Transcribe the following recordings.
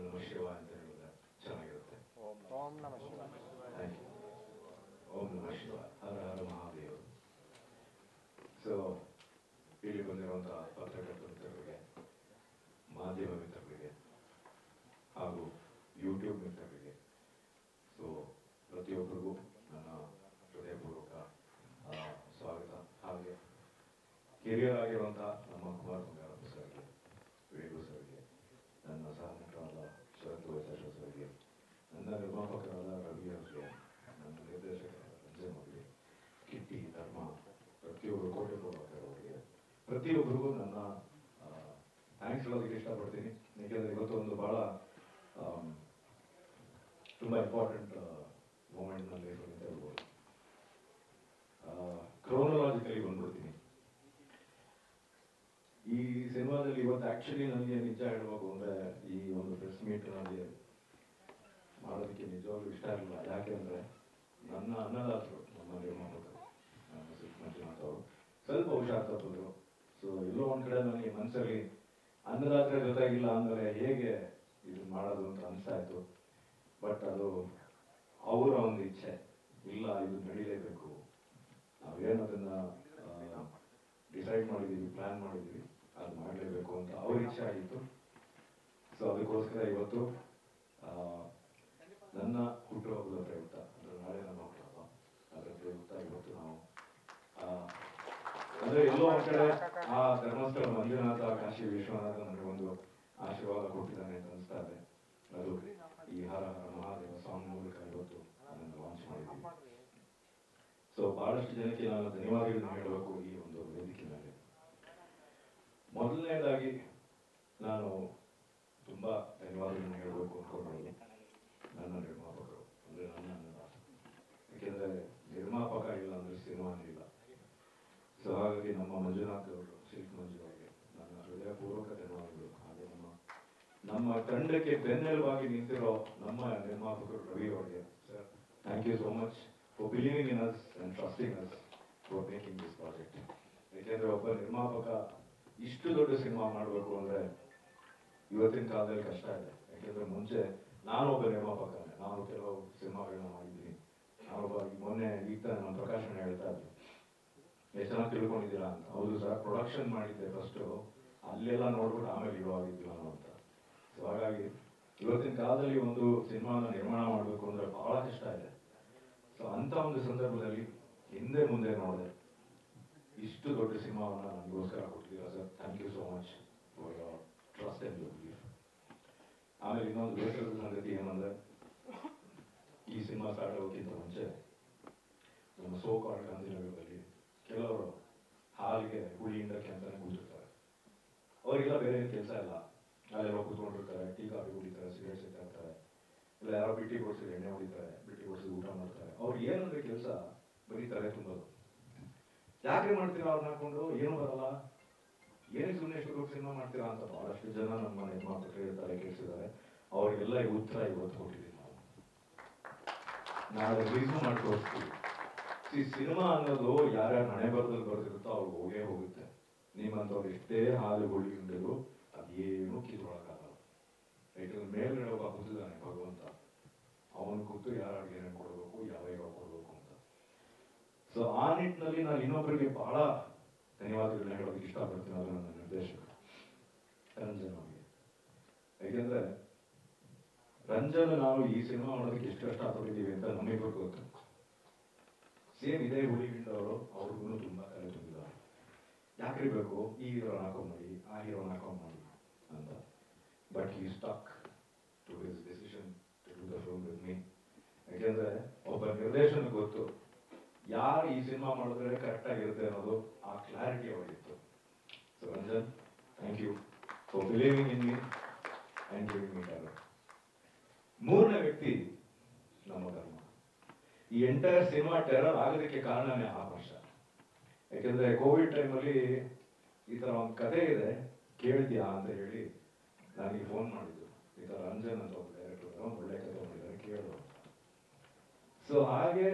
ನಮಃ ಶಿವಾಯ ಅಂತ ಹೇಳಿದ್ರೆ ಚೆನ್ನಾಗಿರುತ್ತೆ. ಓಂ ನಮಃ ಶಿವಾಯ. Thank you. ಓಂ ನಮಃ ಶಿವಾಯ. ಹರ ಹರ ಮಹಾದೇವ. ಸೊ ಇಲ್ಲಿ ಬಂದಿರುವಂತಹ ಪತ್ರಕರ್ತ ಮಿತ್ರರಿಗೆ, ಮಾಧ್ಯಮ ಮಿತ್ರರಿಗೆ ಹಾಗೂ ಯೂಟ್ಯೂಬ್ ಮಿತ್ರರಿಗೆ, ಸೊ ಪ್ರತಿಯೊಬ್ಬರಿಗೂ ನನ್ನ ಹೃದಯಪೂರ್ವಕ ಸ್ವಾಗತ. ಹಾಗೆ ಹಿರಿಯರಾಗಿರುವಂತಹ ನಮ್ಮ ಕುಮಾರ್ ಬಂಗಾರಪ್ಪ ಸರ್ಗೆ, ವೇಣು ಸರ್ಗೆ, ನನ್ನ ಸಹನಟರಾದ ಶರತ್ ವೈತಾಶ ಸರ್ಗೆ, ನನ್ನ ನಿರ್ಮಾಪಕರಾದ ರವಿ ಅವರಿಗೆ, ನನ್ನ ನಿರ್ದೇಶಕರಾದ ರಂಜನ್ ಅವರಿಗೆ, ಕಿಟ್ಟಿ, ಧರ್ಮ, ಪ್ರತಿಯೊಬ್ಬರು ಕೋಟೆಪೂರ್ವಕರ್ ಅವರಿಗೆ, ಪ್ರತಿಯೊಬ್ಬರಿಗೂ ನನ್ನ ಥ್ಯಾಂಕ್ಸ್ ಹೇಳೋದಕ್ಕೆ ಇಷ್ಟಪಡ್ತೀನಿ. ಯಾಕೆಂದರೆ ಇವತ್ತು ಒಂದು ಭಾಳ ತುಂಬ ಇಂಪಾರ್ಟೆಂಟ್ ಮೂಮೆಂಟ್ ನನ್ನ ಲೈಫಲ್ಲಿ ಅಂತ ಹೇಳ್ಬೋದು. ಕ್ರೋನಲಾಜಿಕಲಿ ಬಂದ್ಬಿಡ್ತೀನಿ. ಈ ಸಿನಿಮಾದಲ್ಲಿ ಇವತ್ತು ಆ್ಯಕ್ಚುಲಿ ನನಗೆ ನಿಜ ಹೇಳಬೇಕು ಅಂದರೆ ಈ ಒಂದು ಪ್ರೆಸ್ ಮೀಟ್ ನನಗೆ ಮಾಡೋದಕ್ಕೆ ನಿಜವಾಗ್ಲೂ ಇಷ್ಟ ಆಗಲಿಲ್ಲ. ಯಾಕೆಂದರೆ ನನ್ನ ಅನ್ನದಾತರು, ನಮ್ಮ ನಿರ್ಮಾಪಕರು, ಮಂಜುನಾಥ್ ಅವರು ಸ್ವಲ್ಪ ಹುಷಾರ್ ತಪ್ಪಿದ್ರು. ಸೊ ಎಲ್ಲೋ ಒಂದು ಕಡೆ ನನಗೆ ಮನಸ್ಸಲ್ಲಿ ಅನ್ನದಾತರ ಜೊತೆಗಿಲ್ಲ ಅಂದರೆ ಹೇಗೆ ಇದು ಮಾಡೋದು ಅಂತ ಅನಿಸ್ತಾ ಇತ್ತು. ಬಟ್ ಅದು ಅವರ ಒಂದು ಇಚ್ಛೆ, ಇಲ್ಲ ಇದು ನಡೀಲೇಬೇಕು, ನಾವೇನು ಅದನ್ನು ಡಿಸೈಡ್ ಮಾಡಿದ್ದೀವಿ, ಪ್ಲ್ಯಾನ್ ಮಾಡಿದ್ದೀವಿ, ಅದು ಮಾಡಲೇಬೇಕು ಅಂತ ಅವ್ರ ಇಚ್ಛೆ ಆಗಿತ್ತು. ಸೊ ಅದಕ್ಕೋಸ್ಕರ ಇವತ್ತು ನನ್ನ ಹುಟ್ಟುಹಬ್ಬದ ಪ್ರಯುಕ್ತ, ಅಂದರೆ ನಾಳೆ ನನ್ನ ಹುಟ್ಟುಹಬ್ಬ, ಅದರ ಪ್ರಯುಕ್ತ ಇವತ್ತು ನಾವು ಅಂದರೆ ಎಲ್ಲೋ ಒಂದು ಕಡೆ ಆ ಧರ್ಮಸ್ಥಳ ಮಂಜುನಾಥ, ಕಾಶಿ ವಿಶ್ವನಾಥ ನನಗೆ ಒಂದು ಆಶೀರ್ವಾದ ಕೊಟ್ಟಿದ್ದಾನೆ ಅಂತ ಅನಿಸ್ತಾ ಇದೆ. ಅದು ಈ ಹರ ಹರ ಮಹಾದೇವ ಸಾಂಗ್ ಮೂಲಕ ಇವತ್ತು ಅದನ್ನು ಲಾಂಚ್ ಮಾಡಿದ್ದೀವಿ. ಸೊ ಬಹಳಷ್ಟು ಜನಕ್ಕೆ ನಾನು ಧನ್ಯವಾದಗಳನ್ನು ಹೇಳಬೇಕು ಈ ಒಂದು ವೇದಿಕೆ ಮೇಲೆ. ಮೊದಲನೇದಾಗಿ ನಾನು ತುಂಬ ಧನ್ಯವಾದಗಳನ್ನು ಹೇಳಬೇಕು ಅಂದ್ಕೊಂಡಿರೋದು ನನ್ನ ನಿರ್ಮಾಪಕರು, ಅಂದರೆ ನನ್ನ ಅನ್ನದಾತ. ಯಾಕೆಂದರೆ ನಿರ್ಮಾಪಕ ಇಲ್ಲ ಅಂದರೆ ಸಿನಿಮಾನೇ ಇಲ್ಲ. ಸೊ ಹಾಗಾಗಿ ನಮ್ಮ ಮಂಜುನಾಥ್ ಅವರು, ಶಿಲ್ಕ್ ಮಂಜು ಅವರಿಗೆ ನನ್ನ ಹೃದಯಪೂರ್ವಕ ಧನ್ಯವಾದಗಳು. ಹಾಗೆ ನಮ್ಮ ತಂಡಕ್ಕೆ ಬೆನ್ನೆಲುಬಾಗಿ ನಿಂತಿರೋ ನಮ್ಮ ನಿರ್ಮಾಪಕರು ರವಿ ಅವರಿಗೆ, sir thank you so much for believing in us and trusting us for making this project. ಯಾಕೆಂದರೆ ಒಬ್ಬ ನಿರ್ಮಾಪಕ ಇಷ್ಟು ದೊಡ್ಡ ಸಿನಿಮಾ ಮಾಡಬೇಕು ಅಂದರೆ ಇವತ್ತಿನ ಕಾಲದಲ್ಲಿ ಕಷ್ಟ ಇದೆ. ಯಾಕೆಂದರೆ ಮುಂಚೆ ನಾನೊಬ್ಬ ನಿರ್ಮಾಪಕನೇ, ನಾನು ಕೆಲವು ಸಿನಿಮಾಗಳನ್ನ ಮಾಡಿದ್ದೀನಿ. ನಾನೊಬ್ಬ ಮೊನ್ನೆ ಈಗ ನಮ್ಮ ಪ್ರಕಾಶನ ಹೇಳ್ತಾ ಇದ್ದೆ, ಎಷ್ಟು ಚೆನ್ನಾಗಿ ತಿಳ್ಕೊಂಡಿದ್ದೀರಾ ಅಂತ. ಹೌದು ಸರ್, ಪ್ರೊಡಕ್ಷನ್ ಮಾಡಿದ್ದೆ ಫಸ್ಟು, ಅಲ್ಲೆಲ್ಲ ನೋಡ್ಬಿಟ್ಟು ಆಮೇಲೆ ಹೀರೋ ಆಗಿದ್ವಿ ನಾನು ಅಂತ. ಸೊ ಹಾಗಾಗಿ ಇವತ್ತಿನ ಕಾಲದಲ್ಲಿ ಒಂದು ಸಿನಿಮಾನ ನಿರ್ಮಾಣ ಮಾಡಬೇಕು ಅಂದರೆ ಬಹಳ ಕಷ್ಟ ಇದೆ. ಸೊ ಅಂಥ ಒಂದು ಸಂದರ್ಭದಲ್ಲಿ ಹಿಂದೆ ಮುಂದೆ ನೋಡಿದೆ, ಇಷ್ಟು ದೊಡ್ಡ ಸಿನಿಮಾವನ್ನು ನನಗೋಸ್ಕರ ಕೊಟ್ಟಿದ್ದೀರಾ sir, thank you so much for your trust and your belief. ಆಮೇಲೆ ಇನ್ನೊಂದು ಬೇಸರದ ಸಂಗತಿ ಏನಂದರೆ, ಈ ಸಿನಿಮಾ ಸ್ಟಾರ್ಟ್ ಆಗೋಕ್ಕಿಂತ ಮುಂಚೆ ನಮ್ಮ ಸೋಕಾಡ್ ಗಾಂಧಿನಗರದಲ್ಲಿ ಕೆಲವರು ಹಾಲಿಗೆ ಹುಳಿ ಹಿಂಡಕ್ಕೆ ಅಂತಾನೆ ಕೂತಿರ್ತಾರೆ. ಅವರಿಗೆಲ್ಲ ಬೇರೆ ಕೆಲಸ ಇಲ್ಲ, ಅಲ್ಲೆಲ್ಲ ಕೂತ್ಕೊಂಡಿರ್ತಾರೆ, ಟೀ ಕಾಫಿ ಕುಡಿತಾರೆ, ಸಿಗರೇಟ್ ಸೇರ್ತಾ ಇರ್ತಾರೆ, ಇಲ್ಲ ಯಾರೋ ಬಿಟ್ಟಿ ಕೊಡ್ಸಿದ್ರೆ ಎಣ್ಣೆ ಹೊಡಿತಾರೆ, ಬಿಟ್ಟಿ ಕೊಡ್ಸಿದ್ರೆ ಊಟ ಮಾಡ್ತಾರೆ. ಅವ್ರು ಏನಂದ್ರೆ ಕೆಲಸ ಬರೀತಾರೆ ತುಂಬೋದು. ಯಾಕೆ ಮಾಡ್ತೀರಾ ಅವ್ರನ್ನ ಹಾಕೊಂಡು, ಏನು ಬರಲ್ಲ, ಏನೇ ಸುಮ್ಮನೆ ಎಷ್ಟು ದೊಡ್ಡ ಸಿನಿಮಾ ಮಾಡ್ತೀರಾ ಅಂತ ಬಹಳಷ್ಟು ಜನ ನಮ್ಮ ನಿರ್ಮಾಪಕರು ಹೇಳ್ತಾರೆ, ಕೇಳಿಸಿದ್ದಾರೆ. ಅವ್ರಿಗೆಲ್ಲ ಈ ಉತ್ತರ ಇವತ್ತು ಕೊಟ್ಟಿದ್ದೀವಿ ನಾವು. ನಾಳೆ ರಿಲೀಸು ಮಾಡಿ ತೋರಿಸ್ತೀವಿ. ಈ ಸಿನಿಮಾ ಅನ್ನೋದು ಯಾರ್ಯಾರ ಹಣೆ ಬರದಲ್ಲಿ ಬರೆದಿರುತ್ತೋ ಅವ್ರಿಗೆ ಹೋಗೇ ಹೋಗುತ್ತೆ. ನಿಮ್ಮಂಥವ್ರು ಎಷ್ಟೇ ಹಾಲು ಹುಳಿ ಹಿಂಡಲು ಅದೇನು ಕಿತ್ಕೊಳಕ್ಕಾಗಲ್ಲ. ಯಾಕಂದ್ರೆ ಮೇಲ್ಗಡೆ ಒಬ್ಬ ಕೂತಿದ್ದಾನೆ ಭಗವಂತ, ಅವನು ಕೂತು ಯಾರಿಗೆ ಏನೇನು ಕೊಡಬೇಕು, ಯಾವಾಗ ಕೊಡಬೇಕು ಅಂತ. ಸೊ ಆ ನಿಟ್ಟಿನಲ್ಲಿ ನಾನು ಇನ್ನೊಬ್ಬರಿಗೆ ಬಹಳ ಧನ್ಯವಾದಗಳನ್ನ ಹೇಳೋದಕ್ಕೆ ಇಷ್ಟಪಡ್ತೀನಿ. ಅದು ನನ್ನ ನಿರ್ದೇಶಕ ರಂಜನ್ ಅವರಿಗೆ. ಯಾಕೆಂದ್ರೆ ರಂಜನ್ ನಾವು ಈ ಸಿನಿಮಾ ಮಾಡೋದಕ್ಕೆ ಎಷ್ಟು ಕಷ್ಟಪಟ್ಟಿದ್ದೀವಿ ಅಂತ ನಮಗಿಗೂ ಗೊತ್ತು. ಸೇಮ್ ಇದೇ ಹುಲಿಗಿಂಡವರು ಅವ್ರಿಗೂ ತುಂಬ ತಲೆ ತುಂಬಿದ್ದಾರೆ. ಯಾಕಿರಬೇಕು, ಈ ಹೀರೋನ ಹಾಕೊಂಡ್ ಮಾಡಿ, ಆ ಹೀರೋನ ಹಾಕೊಂಡ್ ಮಾಡಿ ಅಂತ. But he stuck to his decision to do the film with me. ಯಾಕೆಂದ್ರೆ ಒಬ್ಬ ನಿರ್ದೇಶನ ಗೊತ್ತು ಯಾರು ಈ ಸಿನಿಮಾ ಮಾಡಿದ್ರೆ ಕರೆಕ್ಟ್ ಆಗಿರುತ್ತೆ ಅನ್ನೋದು, ಆ ಕ್ಲಾರಿಟಿ ಅವರಿತ್ತು. So Ranjan, thank you for believing in me and giving me talent. ಮೂರನೇ ವ್ಯಕ್ತಿ ನಮ್ಮ ಧರ್ಮ. ಈ ಎಂಟೈರ್ ಸಿನಿಮಾ ಟೆರರ್ ಆಗೋದಕ್ಕೆ ಕಾರಣನೇ ಆ ವರ್ಷ. ಯಾಕೆಂದ್ರೆ ಕೋವಿಡ್ ಟೈಮಲ್ಲಿ ಈ ಥರ ಒಂದು ಕಥೆ ಇದೆ, ಕೇಳಿದ್ಯಾ ಅಂತ ಹೇಳಿ ನನಗೆ ಫೋನ್ ಮಾಡಿದ್ರು. ಈ ಥರ ರಂಜನ್ ಅಂತ ಒಬ್ಬ ಡೈರೆಕ್ಟರ್ ಒಂದು ಒಳ್ಳೆ ಕಥೆ ಮಾಡಿದ್ದಾರೆ, ಕೇಳು. ಸೊ ಹಾಗೆ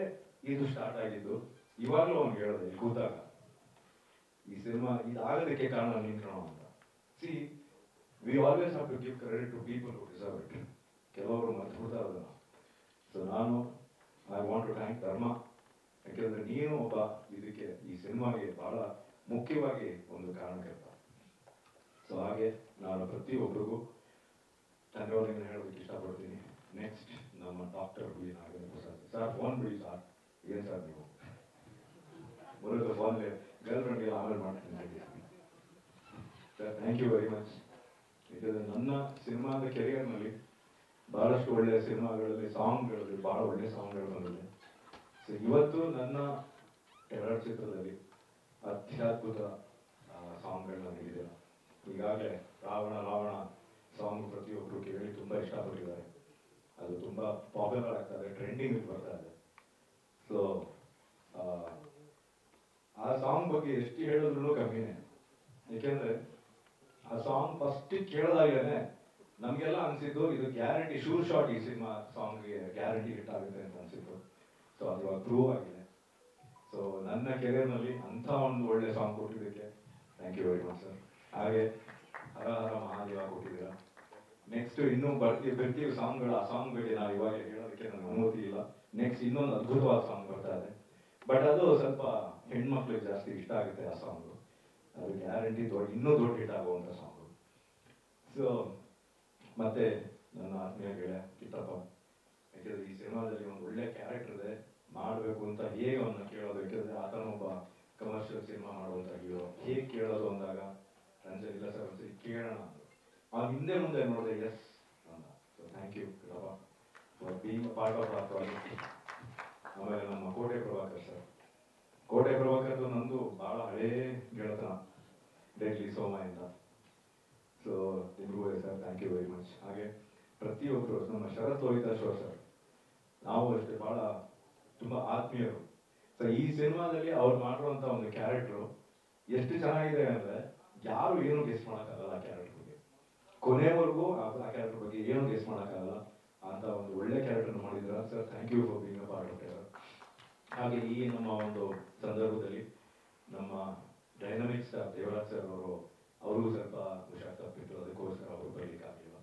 ಇದು ಸ್ಟಾರ್ಟ್ ಆಗಿದ್ದು. ಇವಾಗಲೂ ಅವ್ನು ಹೇಳಿದೆ ಇಲ್ಲಿ ಕೂತಾಗ, ಈ ಸಿನಿಮಾ ಇದಾಗೋದಕ್ಕೆ ಕಾರಣ ನಿಂತ್ಕೊಳ್ಳೋ ಅಂತ. See we always have to give credit to people who deserve it. ಕೆಲವರು ಮರ್ತು ಬಿಡ್ತಾರೆ ಅದನ್ನು. ಸೊ ನಾನು ಐ ವಾಂಟ್ ಟು ಥ್ಯಾಂಕ್ ಧರ್ಮ, ಯಾಕೆಂದರೆ ನೀನು ಒಬ್ಬ ಇದಕ್ಕೆ ಈ ಸಿನಿಮಾಗೆ ಬಹಳ ಮುಖ್ಯವಾಗಿ ಒಂದು ಕಾರಣಕರ್ತ. ಸೊ ಹಾಗೆ ನಾನು ಪ್ರತಿಯೊಬ್ಬರಿಗೂ ಧನ್ಯವಾದಗಳನ್ನು ಹೇಳೋದಕ್ಕೆ ಇಷ್ಟಪಡ್ತೀನಿ. ನೆಕ್ಸ್ಟ್ ನಮ್ಮ doctor B Nagendra Prasad sir. Phone ಬಿಡಿ ಸರ್, ಏನು ಸರ್ ನೀವು ಬರೋದು ಫೋನ್ ಗರ್ಲ್ ಫ್ರೆಂಡ್ಗೆ ಆಮೇಲೆ ಮಾಡ್ತೀನಿ sir. Thank you very much. ಯಾಕಂದರೆ ನನ್ನ ಸಿನಿಮಾದ ಕೆರಿಯರ್ನಲ್ಲಿ ಬಹಳಷ್ಟು ಒಳ್ಳೆಯ ಸಿನಿಮಾಗಳಲ್ಲಿ ಸಾಂಗ್ಗಳಲ್ಲಿ ಭಾಳ ಒಳ್ಳೆಯ ಸಾಂಗ್ಗಳು ಬಂದಿದೆ. ಸೊ ಇವತ್ತು ನನ್ನ ಎರಡು ಚಿತ್ರದಲ್ಲಿ ಅತ್ಯದ್ಭುತ ಸಾಂಗ್ಗಳನ್ನ ನೀಡಿದೆ. ಈಗಾಗಲೇ ರಾವಣ ಸಾಂಗ್ ಪ್ರತಿಯೊಬ್ಬರು ಕೇಳಿ ತುಂಬ ಇಷ್ಟಪಟ್ಟಿದ್ದಾರೆ. ಅದು ತುಂಬ ಪಾಪ್ಯುಲರ್ ಆಗ್ತಾ ಇದೆ, ಟ್ರೆಂಡಿಂಗ್ ಬರ್ತಾ ಇದೆ. ಸೊ ಆ ಸಾಂಗ್ ಬಗ್ಗೆ ಎಷ್ಟು ಹೇಳಿದ್ರು ಕಮ್ಮಿನೇ. ಏಕೆಂದರೆ ಆ ಸಾಂಗ್ ಫಸ್ಟ್ ಕೇಳಿದಾಗಲೇ ನಮಗೆಲ್ಲ ಅನಿಸಿದ್ದು ಇದು ಗ್ಯಾರಂಟಿ ಶೂರ್ ಶಾಟ್, ಈ ಸಿನಿಮಾ ಸಾಂಗ್ಗೆ ಗ್ಯಾರಂಟಿ ಹಿಟ್ ಆಗುತ್ತೆ ಅಂತ ಅನಿಸಿತ್ತು. ಸೊ ಅದು ಪ್ರೂವ್ ಆಗಿದೆ. ಸೊ ನನ್ನ ಕೆರಿಯರ್ನಲ್ಲಿ ಅಂಥ ಒಂದು ಒಳ್ಳೆ ಸಾಂಗ್ ಕೊಟ್ಟಿದ್ದಕ್ಕೆ thank you very much sir. ಹಾಗೆ ಹರ ಹರ ಮಹಾದೇವ ಕೊಟ್ಟಿದ್ದೀರಾ. ನೆಕ್ಸ್ಟ್ ಇನ್ನೂ ಬರ್ತೀವಿ ಸಾಂಗ್ಗಳು. ಆ ಸಾಂಗ್ ಬಗ್ಗೆ ನಾವು ಇವಾಗ ಹೇಳೋದಕ್ಕೆ ನನಗೆ ಅನುಮತಿ ಇಲ್ಲ. ನೆಕ್ಸ್ಟ್ ಇನ್ನೊಂದು ಅದ್ಭುತವಾದ ಸಾಂಗ್ ಬರ್ತಾ ಇದೆ. ಬಟ್ ಅದು ಸ್ವಲ್ಪ ಹೆಣ್ಮಕ್ಳಿಗೆ ಜಾಸ್ತಿ ಇಷ್ಟ ಆಗುತ್ತೆ ಆ ಸಾಂಗು. ಅದು ಗ್ಯಾರಂಟಿ ಇನ್ನೂ ದೊಡ್ಡ ಹಿಟ್ ಆಗುವಂಥ ಸಾಂಗು. ಸೊ ಮತ್ತೆ ನನ್ನ ಆತ್ಮೀಯ ಗೆಳೆಯ ಕಿತ್ತಪ್ಪ, ಯಾಕೆಂದರೆ ಈ ಸಿನಿಮಾದಲ್ಲಿ ಒಂದು ಒಳ್ಳೆ ಕ್ಯಾರೆಕ್ಟರ್ ಇದೆ, ಮಾಡಬೇಕು ಅಂತ ಹೇಗೆ ಅವನ್ನ ಕೇಳೋದು. ಯಾಕೆಂದರೆ ಆತನ ಒಬ್ಬ ಕಮರ್ಷಿಯಲ್ ಸಿನಿಮಾ ಮಾಡುವಂಥ ಹೀರೋ. ಹೇಗೆ ಕೇಳೋದು ಅಂದಾಗ ರಂಜನ್ ಇಲ್ಲ ಸರ್ ಒಂದ್ಸರಿ ಕೇಳೋಣ ಅಂದರು. ಅವ್ನು ಹಿಂದೆ ಮುಂದೆ ನೋಡಿದೆ ಎಸ್ ಅಂತ. So thank you Kittappa for being part of our project. ಆಮೇಲೆ ನಮ್ಮ ಕೋಟೆ ಪ್ರಭಾಕರ್ ಸರ್. ಕೋಟೆ ಪ್ರಭಾಕರ್ದು ನಂದು ಭಾಳ ಹಳೇ ಗೆಳತನ, ಡೆಲ್ಲಿ ಸೋಮಯಿಂದ. ಸೊ ನಿಮಗೂ sir thank you very much. ಹಾಗೆ ಪ್ರತಿಯೊಬ್ಬರು ನಮ್ಮ ಶರತ್ ಲೋಹಿತಾಶ್ವರ್ ಸರ್, ನಾವು ಅಷ್ಟೇ ಭಾಳ ತುಂಬ ಆತ್ಮೀಯರು. ಸೊ ಈ ಸಿನಿಮಾದಲ್ಲಿ ಅವ್ರು ಮಾಡಿರುವಂಥ ಒಂದು ಕ್ಯಾರೆಕ್ಟ್ರು ಎಷ್ಟು ಚೆನ್ನಾಗಿದೆ ಅಂದರೆ ಯಾರು ಏನು ಗೆಸ್ ಮಾಡೋಕ್ಕಾಗಲ್ಲ ಆ ಕ್ಯಾರೆಕ್ಟರ್ ಬಗ್ಗೆ. ಕೊನೆವರೆಗೂ ಆ ಕ್ಯಾರೆಕ್ಟರ್ ಬಗ್ಗೆ ಏನು ಗೆಸ್ ಮಾಡೋಕ್ಕಾಗಲ್ಲ ಅಂತ ಒಂದು ಒಳ್ಳೆ ಕ್ಯಾರೆಕ್ಟರ್ ಮಾಡಿದ್ರ sir. Thank you for being a part of it. ಹಾಗೆ ಈ ನಮ್ಮ ಒಂದು ಸಂದರ್ಭದಲ್ಲಿ ನಮ್ಮ ಡೈನಮಿಕ್ ಸ್ಟಾರ್ ದೇವರಾಜ್ ಸರ್ ಅವ್ರಿಗೂ ಸ್ವಲ್ಪ ಹುಷಾರ್ ತಪ್ಪಿತ್ತು, ಅದಕ್ಕೋಸ್ಕರ ಅವರು ಬರಲಿಕ್ಕಾಗಲಿಲ್ಲ.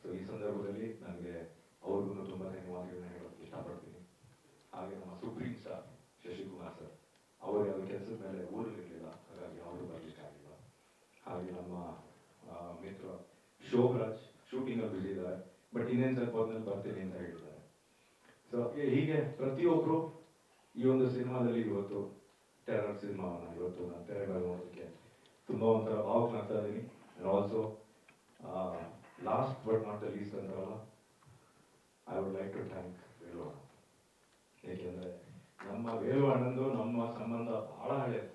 ಸೊ ಈ ಸಂದರ್ಭದಲ್ಲಿ ನನಗೆ ಅವ್ರಿಗೂ ತುಂಬ ಧನ್ಯವಾದಗಳನ್ನ ಹೇಳೋಕ್ಕೆ ಇಷ್ಟಪಡ್ತೀನಿ. ಹಾಗೆ ನಮ್ಮ ಸುಪ್ರೀಂ ಸ್ಟಾರ್ ಶಶಿಕುಮಾರ್ ಸರ್, ಅವರು ಯಾವ ಕೆಲಸದ ಮೇಲೆ ಊರಲ್ಲಿರಲಿಲ್ಲ, ಹಾಗಾಗಿ ಅವರು ಬರಲಿಕ್ಕಾಗಲಿಲ್ಲ. ಹಾಗೆ ನಮ್ಮ ಮಿತ್ರ ಶೋಭರಾಜ್ ಶೂಟಿಂಗಲ್ಲಿ ಬಿಸಿ ಇದ್ದಾರೆ, ಬಟ್ ಇನ್ನೇನು ಸ್ವಲ್ಪ ಹೊತ್ತಿನಲ್ಲಿ ಬರ್ತೀನಿ ಅಂತ ಹೇಳಿದ್ದಾರೆ. ಸೊ ಹೀಗೆ ಪ್ರತಿಯೊಬ್ಬರು ಈ ಒಂದು ಸಿನಿಮಾದಲ್ಲಿ ಇವತ್ತು ಟೆರರ್ ಸಿನಿಮಾವನ್ನು ಇವತ್ತು ನಾನು ತೆರೆ ಮೇಲೆ ನೋಡೋದಕ್ಕೆ ತುಂಬ ಒಂಥರ ಭಾವುಕನಾಗ್ತಾ ಇದ್ದೀನಿ. And also last but not the least ಅಂತಾರಲ್ಲ, I would like to thank Velu. ಏಕೆಂದರೆ ನಮ್ಮ ವೇಲು ಅಣ್ಣಂದು ನಮ್ಮ ಸಂಬಂಧ ಭಾಳ ಹಳೆಯದು.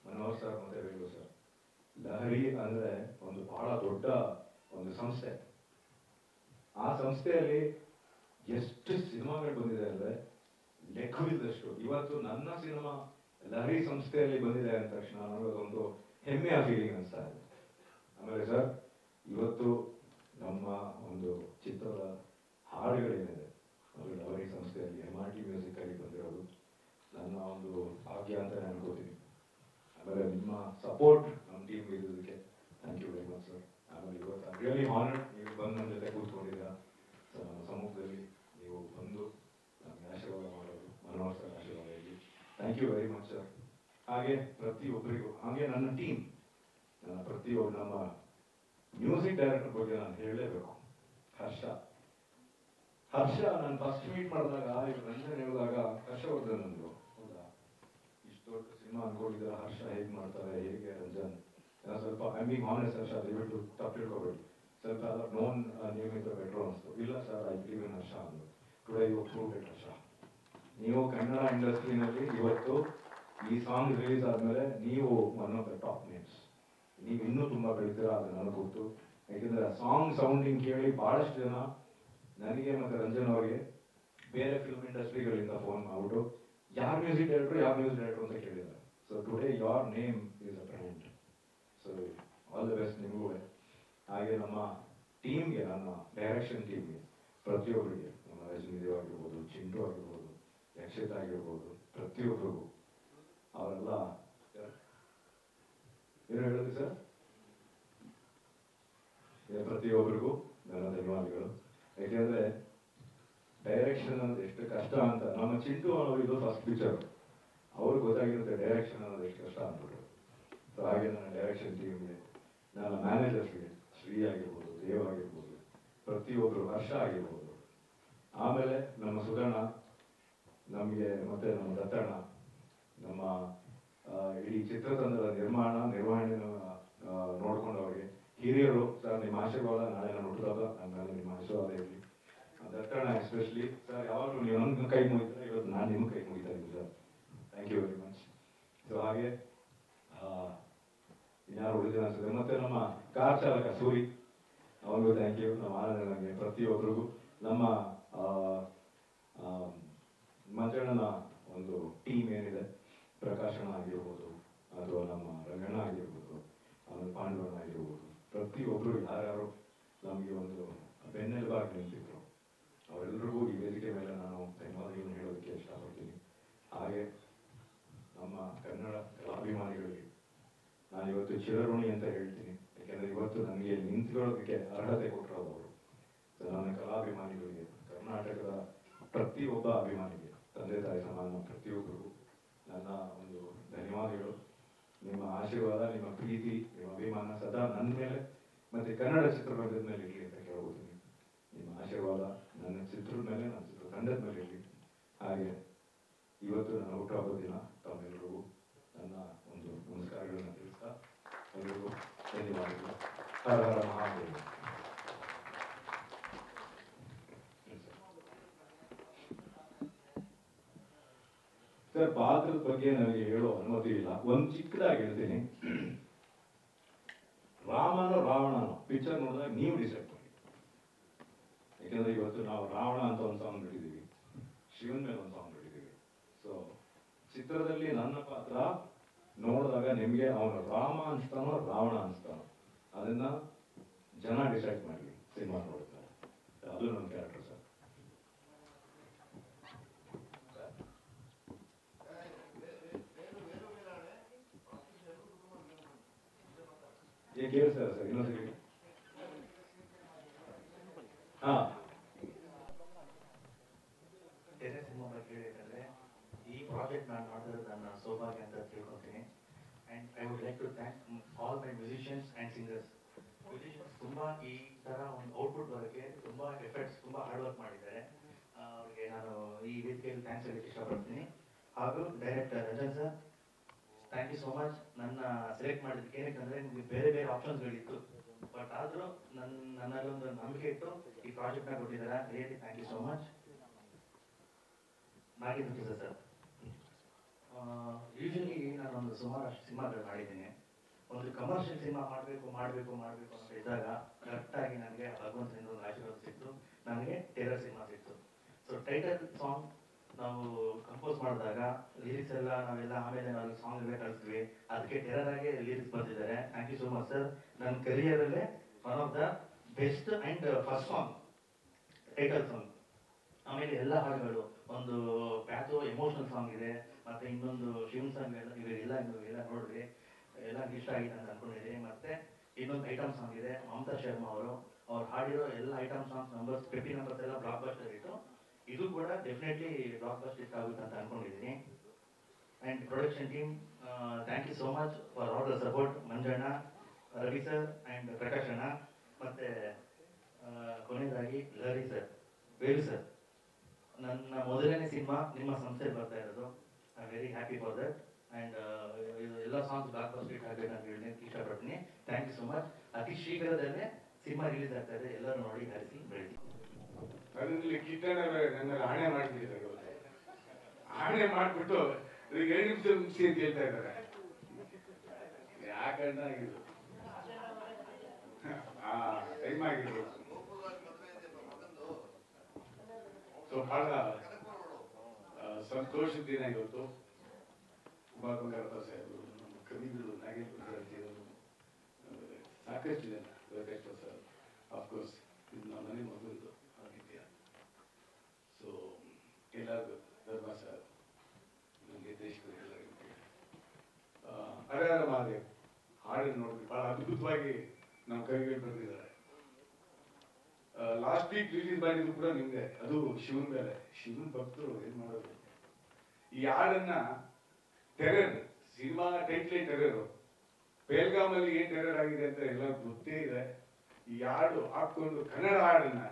ಮನೋಹರ್ ಸರ್ ಮತ್ತು ವೇಲು ಸರ್. ಲಹರಿ ಅಂದರೆ ಒಂದು ಭಾಳ ದೊಡ್ಡ ಒಂದು ಸಂಸ್ಥೆ. ಆ ಸಂಸ್ಥೆಯಲ್ಲಿ ಎಷ್ಟು ಸಿನಿಮಾಗಳು ಬಂದಿದೆ ಅಂದರೆ ಲೆಕ್ಕವಿಲ್ಲದಷ್ಟು. ಇವತ್ತು ನನ್ನ ಸಿನಿಮಾ ಲಹರಿ ಸಂಸ್ಥೆಯಲ್ಲಿ ಬಂದಿದೆ ಅಂದ ತಕ್ಷಣ ನನಗೊಂದು ಹೆಮ್ಮೆಯ ಫೀಲಿಂಗ್ ಅನಿಸ್ತಾ ಇದೆ. ಆಮೇಲೆ ಸರ್ ಇವತ್ತು ನಮ್ಮ ಒಂದು ಚಿತ್ರದ ಹಾಡುಗಳೇನಿದೆ ಅದು ಲಹರಿ ಸಂಸ್ಥೆಯಲ್ಲಿ MRT ಮ್ಯೂಸಿಕಲ್ಲಿ ಬಂದಿರೋದು ನನ್ನ ಒಂದು ಭಾಗ್ಯ ಅಂತ ಅನ್ಕೋತೀನಿ. ಆಮೇಲೆ ನಿಮ್ಮ ಸಪೋರ್ಟ್ ನಮ್ಮ ಟೀಮ್ ಇರೋದಕ್ಕೆ thank you very much sir. ಆಮೇಲೆ ಇವತ್ತು ರಿಯಲಿ ಆನರ್ಡ್ ನೀವು ಬಂದು ನನ್ನ ಜೊತೆ ಕೂತ್ಕೊಂಡಿದ್ದೀರಾ. ನಮ್ಮ ಸಮ್ಮುಖದಲ್ಲಿ ನೀವು ಬಂದು ನಮಗೆ ಆಶೀರ್ವಾದ ಮಾಡೋದು, ಮನೋಹರ್ ಸರ್ ಆಶೀರ್ವಾದ ಇರಲಿ. Thank you very much sir. ಹಾಗೆ ಪ್ರತಿಯೊಬ್ಬರಿಗೂ, ಹಾಗೆ ನನ್ನ ಟೀಮ್, ಪ್ರತಿಯೊಬ್ಬರು ನಮ್ಮ ಮ್ಯೂಸಿಕ್ ಡೈರೆಕ್ಟರ್ ಬಗ್ಗೆ ನಾನು ಹೇಳಲೇಬೇಕು. ಹರ್ಷ ನಾನು ಫಸ್ಟ್ ಮೀಟ್ ಮಾಡಿದಾಗ ಇವ್ರು ರಂಜನ್ ಹೇಳಿದಾಗ ಹರ್ಷವರ್ಧನ್ ಅಂದರು. ಹೌದಾ, ಇಷ್ಟು ದೊಡ್ಡ ಸಿನಿಮಾ ಅನ್ಕೊಂಡಿದ್ದೀರ, ಹರ್ಷ ಹೇಗೆ ಮಾಡ್ತಾರೆ, ಹೇಗೆ ರಂಜನ್? ಸ್ವಲ್ಪ ಐ ಮೀನ್ ಆನೆಸ್ಟ್ ಹರ್ಷ, ದಯವಿಟ್ಟು ತಪ್ಪು ತಿಳ್ಕೊಬೇಡಿ. ಸ್ವಲ್ಪ ನೋನ್ ನಿಯಮಿತ ಬೆಟ್ರು ಅನಿಸ್ತು. ಇಲ್ಲ ಸರ್, ಐ ಬಿಲೀವ್ ಇನ್ ಹರ್ಷ ಅಂದರು. ಟುಡೇ ಯು ಪ್ರೂವ್ಡ್ ಇಟ್ ಹರ್ಷ. ನೀವು ಕನ್ನಡ ಇಂಡಸ್ಟ್ರಿನಲ್ಲಿ ಇವತ್ತು ಈ ಸಾಂಗ್ ರಿಲೀಸ್ ಆದಮೇಲೆ ನೀವು one of the top names. ನೀವು ಇನ್ನೂ ತುಂಬ ಬೆಳಿತೀರಾ, ಅದು ನನಗೆ ಗೊತ್ತು. ಯಾಕೆಂದರೆ ಸಾಂಗ್ ಸೌಂಡಿಂಗ್ ಕೇಳಿ ಭಾಳಷ್ಟು ಜನ ನನಗೆ ಮತ್ತು ರಂಜನ್ ಅವರಿಗೆ ಬೇರೆ ಫಿಲ್ಮ್ ಇಂಡಸ್ಟ್ರಿಗಳಿಂದ ಫೋನ್ ಮಾಡಿಬಿಟ್ಟು ಯಾರು ಮ್ಯೂಸಿಕ್ ಡೈರೆಕ್ಟ್ರು ಅಂತ ಕೇಳಿದ್ದಾರೆ. So today your name is a brand. So all the best ನಿಮಗೂ. ಹಾಗೆ ನಮ್ಮ ಟೀಮ್ಗೆ, ನನ್ನ ಡೈರೆಕ್ಷನ್ ಟೀಮ್ಗೆ, ಪ್ರತಿಯೊಬ್ಬರಿಗೆ, ನಮ್ಮ ರಜನಿದೇವ್ ಆಗಿರ್ಬೋದು, ಚಿಂಟು ಆಗಿರ್ಬೋದು, ಯಕ್ಷಿತ್ ಆಗಿರ್ಬೋದು, ಪ್ರತಿಯೊಬ್ಬರಿಗೂ ಅವರೆಲ್ಲ ಏನು ಹೇಳಿದ್ರು ಸರ್? ಪ್ರತಿಯೊಬ್ಬರಿಗೂ ನನ್ನ ಧನ್ಯವಾದಗಳು. ಯಾಕೆಂದರೆ ಡೈರೆಕ್ಷನ್ ಅನ್ನೋದು ಎಷ್ಟು ಕಷ್ಟ ಅಂತ ನಮ್ಮ ಚಿಂಟು ಅನ್ನೋರು ಇದು ಫಸ್ಟ್ ಪಿಕ್ಚರ್, ಅವ್ರಿಗೆ ಗೊತ್ತಾಗಿರುತ್ತೆ ಡೈರೆಕ್ಷನ್ ಅನ್ನೋದು ಎಷ್ಟು ಕಷ್ಟ ಅಂದ್ಬಿಟ್ಟು. ಸೊ ಹಾಗೆ ನನ್ನ ಡೈರೆಕ್ಷನ್ ಟೀಮ್ಗೆ, ನನ್ನ ಮ್ಯಾನೇಜರ್ಸ್ಗೆ, ಶ್ರೀ ಆಗಿರ್ಬೋದು, ದೇವ್ ಆಗಿರ್ಬೋದು, ಪ್ರತಿಯೊಬ್ಬರು, ಹರ್ಷ ಆಗಿರ್ಬೋದು, ಆಮೇಲೆ ನಮ್ಮ ಸುಧಣ್ಣ, ನಮಗೆ ಮತ್ತೆ ನಮ್ಮ ದತ್ತಣ್ಣ, ನಮ್ಮ ಇಡೀ ಚಿತ್ರತಂತ್ರದ ನಿರ್ವಹಣೆ ನೋಡ್ಕೊಂಡವ್ರಿಗೆ, ಹಿರಿಯರು, ಸರ್ ನಿಮ್ಮ ಆಶೀರ್ವಾದ, ನಾಳೆ ನಾನು ಹುಟ್ಟಿದಾಗ ನನ್ನ ಮೇಲೆ ನಿಮ್ಮ ಆಶೀರ್ವಾದ ಇರಲಿ. ದತ್ತಣ್ಣ ಎಸ್ಪೆಷಲಿ ಸರ್, ಯಾವಾಗಲೂ ನೀವು ನನ್ನ ಕೈ ಮುಗಿತಾರೆ, ಇವತ್ತು ನಾನು ನಿಮ್ಮ ಕೈ ಮುಗಿತಾ ಇದ್ದೀನಿ sir, thank you very much. So ಹಾಗೆ ಇನ್ಯಾರು ಉಳಿದಿನ ಅನ್ಸುತ್ತೆ, ಮತ್ತೆ ನಮ್ಮ ಕಾರ್ ಚಾಲಕ ಸೂರಿ, ಅವನಿಗೂ ಥ್ಯಾಂಕ್ ಯು. ನಮ್ಮ ಆನಂದನಿಗೆ, ಪ್ರತಿಯೊಬ್ಬರಿಗೂ, ನಮ್ಮ ಮಂಜಣ್ಣನ ಒಂದು ಟೀಮ್ ಏನಿದೆ, ಪ್ರಕಾಶನ ಆಗಿರ್ಬೋದು, ಅಥವಾ ನಮ್ಮ ರಂಗಣ್ಣ ಆಗಿರ್ಬೋದು, ಆಮೇಲೆ ಪಾಂಡವಣ್ಣ ಆಗಿರ್ಬೋದು, ಪ್ರತಿಯೊಬ್ಬರು ಯಾರ್ಯಾರು ನಮಗೆ ಒಂದು ಬೆನ್ನೆಲುಬಾಗಿ ನಿಂತಿದ್ರು, ಅವರೆಲ್ಲರಿಗೂ ಈ ವೇದಿಕೆ ಮೇಲೆ ನಾನು ಧನ್ಯವಾದಗಳನ್ನು ಹೇಳೋದಕ್ಕೆ ಇಷ್ಟಪಡ್ತೀನಿ. ಹಾಗೆ ನಮ್ಮ ಕನ್ನಡ ಕಲಾಭಿಮಾನಿಗಳಿಗೆ ನಾನು ಇವತ್ತು ಚಿರಋಣಿ ಅಂತ ಹೇಳ್ತೀನಿ. ಯಾಕೆಂದರೆ ಇವತ್ತು ನನಗೆ ನಿಂತ್ಕೊಳ್ಳೋದಕ್ಕೆ ಅರ್ಹತೆ ಕೊಟ್ಟಿರೋದು ಅವರು. ನನ್ನ ಕಲಾಭಿಮಾನಿಗಳಿಗೆ, ಕರ್ನಾಟಕದ ಪ್ರತಿಯೊಬ್ಬ ಅಭಿಮಾನಿಗೆ, ತಂದೆ ತಾಯಿ ಸಮಾನ ಪ್ರತಿಯೊಬ್ಬರಿಗೂ ನನ್ನ ಒಂದು ಧನ್ಯವಾದಗಳು. ನಿಮ್ಮ ಆಶೀರ್ವಾದ, ನಿಮ್ಮ ಪ್ರೀತಿ, ನಿಮ್ಮ ಅಭಿಮಾನ ಸದಾ ನನ್ನ ಮೇಲೆ ಮತ್ತು ಕನ್ನಡ ಚಿತ್ರರಂಗದ ಮೇಲೆ ಇರಲಿ ಅಂತ ಕೇಳ್ಬೋತೀನಿ. ನಿಮ್ಮ ಆಶೀರ್ವಾದ ನನ್ನ ಚಿತ್ರದ ಮೇಲೆ, ನನ್ನ ಚಿತ್ರತಂಡದ ಮೇಲೆ ಇರಲಿ. ಹಾಗೆ ಇವತ್ತು ನನ್ನ ಹುಟ್ಟುಹಬ್ಬದ ದಿನ, ತಮ್ಮೆಲ್ಲರಿಗೂ ನನ್ನ ಒಂದು ನಮಸ್ಕಾರಗಳನ್ನು ತಿಳಿಸ್ತಾ ಎಲ್ಲರಿಗೂ ಧನ್ಯವಾದಗಳು. ಹರ ಹರ ಮಹಾದೇವ. ಸರ್, ಪಾತ್ರದ ಬಗ್ಗೆ ನನಗೆ ಹೇಳೋ ಅನುಮತಿ ಇಲ್ಲ. ಒಂದು ಚಿಕ್ಕದಾಗಿ ಹೇಳ್ತೀನಿ. ರಾಮನೋ ರಾವಣನೋ ಪಿಕ್ಚರ್ ನೋಡಿದಾಗ ನೀವು ಡಿಸೈಡ್ ಮಾಡಿ. ಯಾಕೆಂದ್ರೆ ಇವತ್ತು ನಾವು ರಾವಣ ಅಂತ ಒಂದು ಸಾಂಗ್ ಬಿಟ್ಟಿದ್ದೀವಿ, ಶಿವನ್ ಮೇಲೆ ಒಂದು ಸಾಂಗ್ ಬಿಟ್ಟಿದ್ದೀವಿ. ಸೊ ಚಿತ್ರದಲ್ಲಿ ನನ್ನ ಪಾತ್ರ ನೋಡಿದಾಗ ನಿಮಗೆ ಅವನು ರಾಮ ಅನಿಸ್ತಾನೋ ರಾವಣ ಅನಿಸ್ತಾನೋ ಅದನ್ನ ಜನ ಡಿಸೈಡ್ ಮಾಡಲಿ, ಸಿನಿಮಾ ನೋಡ್ತಾರೆ. ಅದು ನನ್ನ ಕ್ಯಾರೆಕ್ಟರ್ ಸರ್. ಕೇಳಿಸ್ತಾರೆ ಸರ್, ಇನ್ನೊಂದ್ಸರಿ. ತೆರೆ ಸಿನಿಮಾ ಬಗ್ಗೆ ಹೇಳಿದ್ರೆ, ಈ ಪ್ರಾಜೆಕ್ಟ್ ನಾನು ಮಾಡಿದ್ರೆ ನನ್ನ ಸೌಭಾಗ್ಯ ಅಂತ ತಿಳ್ಕೊತೀನಿ. And I would like to thank all my musicians and singers. Musicians ತುಂಬ ಈ ಥರ ಒಂದು ಔಟ್ಪುಟ್ ಬರೋಕ್ಕೆ ತುಂಬ ಎಫರ್ಟ್ಸ್, ತುಂಬ ಹಾರ್ಡ್ ವರ್ಕ್ ಮಾಡಿದ್ದಾರೆ. ಅವ್ರಿಗೆ ನಾನು ಈ ವೇದಿಕೆಯಲ್ಲಿ ಥ್ಯಾಂಕ್ಸ್ ಹೇಳಕ್ಕೆ ಇಷ್ಟಪಡ್ತೀನಿ. ಹಾಗೂ director Rajan sir, thank you so much. ನನ್ನ ಸೆಲೆಕ್ಟ್ ಮಾಡಿದ್ದಕ್ಕೆ ಏನಕ್ಕಂದರೆ ನಿಮಗೆ ಬೇರೆ ಬೇರೆ ಆಪ್ಷನ್ಸ್ಗಳಿತ್ತು, ಬಟ್ ಆದರೂ ನನ್ನಲ್ಲೊಂದು ನಂಬಿಕೆ ಇಟ್ಟು ಈ ಪ್ರಾಜೆಕ್ಟ್ನ ಕೊಟ್ಟಿದ್ದಾರೆ. Really thank you so much. Nagendra sir, usually ನಾನೊಂದು ಸುಮಾರು ಸಿನಿಮಾಗಳು ಮಾಡಿದ್ದೀನಿ. ಒಂದು ಕಮರ್ಷಿಯಲ್ ಸಿನಿಮಾ ಮಾಡಬೇಕು ಅಂತ ಇದ್ದಾಗ ಕರೆಕ್ಟಾಗಿ ನನಗೆ ಭಗವಂತನಿಂದ ಒಂದು ಆಶೀರ್ವಾದ ಸಿಕ್ತು. ನನಗೆ ಟೆರರ್ ಸಿನಿಮಾ ಸಿಕ್ತು. ಸೊ ಟೈಟಲ್ ಸಾಂಗ್ ನಾವು ಕಂಪೋಸ್ ಮಾಡಿದಾಗ ಲಿರಿಕ್ಸ್ ಎಲ್ಲ ನಾವೆಲ್ಲ ಆಮೇಲೆ ನಾವು ಸಾಂಗ್ ಎಲ್ಲ ಕಳಿಸ್ತೀವಿ. ಅದಕ್ಕೆ ಟೆರರ್ ಆಗಿ ಲಿರಿಕ್ಸ್ ಬರ್ತಿದ್ದಾರೆ. Thank you so much sir. ನನ್ನ ಕರಿಯರಲ್ಲೇ one of the best and first song, title song. ಆಮೇಲೆ ಎಲ್ಲ ಹಾಡುಗಳು, ಒಂದು ಪ್ಯಾಥೋ ಎಮೋಷನಲ್ ಸಾಂಗ್ ಇದೆ, ಮತ್ತೆ ಇನ್ನೊಂದು ಶಿವನ್ ಸಾಂಗ್ ಎಲ್ಲ ಇವೆಲ್ಲ ನೋಡಿದ್ರಿ, ಎಲ್ಲ ಇಷ್ಟ ಆಗಿದೆ ಅಂತ ಅನ್ಕೊಂಡಿದ್ದೀನಿ. ಮತ್ತೆ ಇನ್ನೊಂದು ಐಟಮ್ ಸಾಂಗ್ ಇದೆ, ಮಮತಾ ಶರ್ಮಾ ಅವ್ರು ಹಾಡಿರೋ ಎಲ್ಲ ಐಟಮ್ ಸಾಂಗ್ಸ್ ನಂಬರ್ಸ್ 50 ನಂಬರ್ಸ್ ಎಲ್ಲ ಬ್ಲಾಕ್ ಬಸ್ಟರ್ ಇತ್ತು. ಇದು ಕೂಡ ಡೆಫಿನೆಟ್ಲಿ ಬ್ಲಾಕ್ ಬಸ್ಟರ್ ಇಷ್ಟ ಆಗುತ್ತೆ ಅಂತ ಅನ್ಕೊಂಡಿದ್ದೀನಿ. And production team, thank you so much for all the support. Manjanna, Ravi sir and Prakash ಅಣ್ಣ, ಮತ್ತೆ ಕೊನೆಯದಾಗಿ ಲಹರಿ ಸರ್, ವೇಲು ಸರ್. ನನ್ನ ಮೊದಲನೇ ಸಿನಿಮಾ ನಿಮ್ಮ ಸಂಸ್ಥೆಯಲ್ಲಿ ಬರ್ತಾ ಇರೋದು. I am very happy for that. And ಇದು ಎಲ್ಲ ಸಾಂಗ್ಸ್ ಬ್ಲಾಕ್ ಬಸ್ಟರ್ ಆಗಬೇಕು ಅಂತ ಹೇಳಲಿಕ್ಕೆ ಇಷ್ಟಪಡ್ತೀನಿ. Thank you so much. ಅತಿ ಶೀಘ್ರದಲ್ಲೇ ಸಿನಿಮಾ ರಿಲೀಸ್ ಆಗ್ತಾ ಇದೆ, ಎಲ್ಲರೂ ನೋಡಿ ಹರಿಸಿ ಬೆಳೆಸಿ. ಅದರಲ್ಲಿ ಕಿಟ್ಟಣ್ಣ ನನ್ನ ಆಣೆ ಮಾಡ್ತಿದ್ದಾರೆ, ಆಣೆ ಮಾಡಿಬಿಟ್ಟು ಈಗ 2 ನಿಮಿಷ ಮುಗಿಸಿ ಅಂತ ಹೇಳ್ತಾ ಇದ್ದಾರೆ. ಯಾಕಣ್ಣ ಇದು ಟೈಮ್ ಆಗಿರ್ಬೋದು. ಸೊ ಬಹಳ ಸಂತೋಷದ ದಿನ ಇವತ್ತು. ಕುಮಾರ್ ಬಂಗಾರಪ್ಪ ಸಾಹೇಬರು, ನಮ್ಮ ಕವಿಗಳು, ನಾಗೇಂದ್ರ ಅಂತಿದ್ರು, ಸಾಕಷ್ಟು ಜನ, ವೆಂಕಟೇಶ್ವರ ಸರ್, ಆಫ್ಕೋರ್ಸ್ ಇದು ನಮ್ಮ ಮನೆ ಮಗುವಿಂದು ಆಗಿದ್ಯಾ. ಸೊ ಎಲ್ಲರಿಗೂ, ಧರ್ಮ ಸರ್, ನಮಗೆ ದೇಶಗಳು ಎಲ್ಲರಿಗೂ ಹರ ಹರ ಮಹಾದೇವ್ ಹಾಡನ್ನು ನೋಡಿದ್ವಿ. ಬಹಳ ಅದ್ಭುತವಾಗಿ ನಮ್ಮ ಕವಿಗಳು ಬರೆದಿದ್ದಾರೆ. ಫಸ್ಟ್ ವೀಕ್ ರಿಲೀಸ್ ಮಾಡಿದ್ರು ಕೂಡ ನಿಮ್ದೆ, ಅದು ಶಿವನ್ ಮೇಲೆ. ಶಿವನ್ ಭಕ್ತರು ಏನ್ ಮಾಡೋದು? ಈ ಹಾಡನ್ನ ಟೆರರ್, ಸಿನಿಮಾ ಟೈಟ್ಲೇ ಟೆರರ್. ಬೆಲ್ಗಾಮ್ ಅಲ್ಲಿ ಏನ್ ಟೆರರ್ ಆಗಿದೆ ಅಂತ ಎಲ್ಲ ಗೊತ್ತೇ ಇದೆ. ಈ ಹಾಡು ಹಾಕೊಂಡು ಕನ್ನಡ ಹಾಡನ್ನ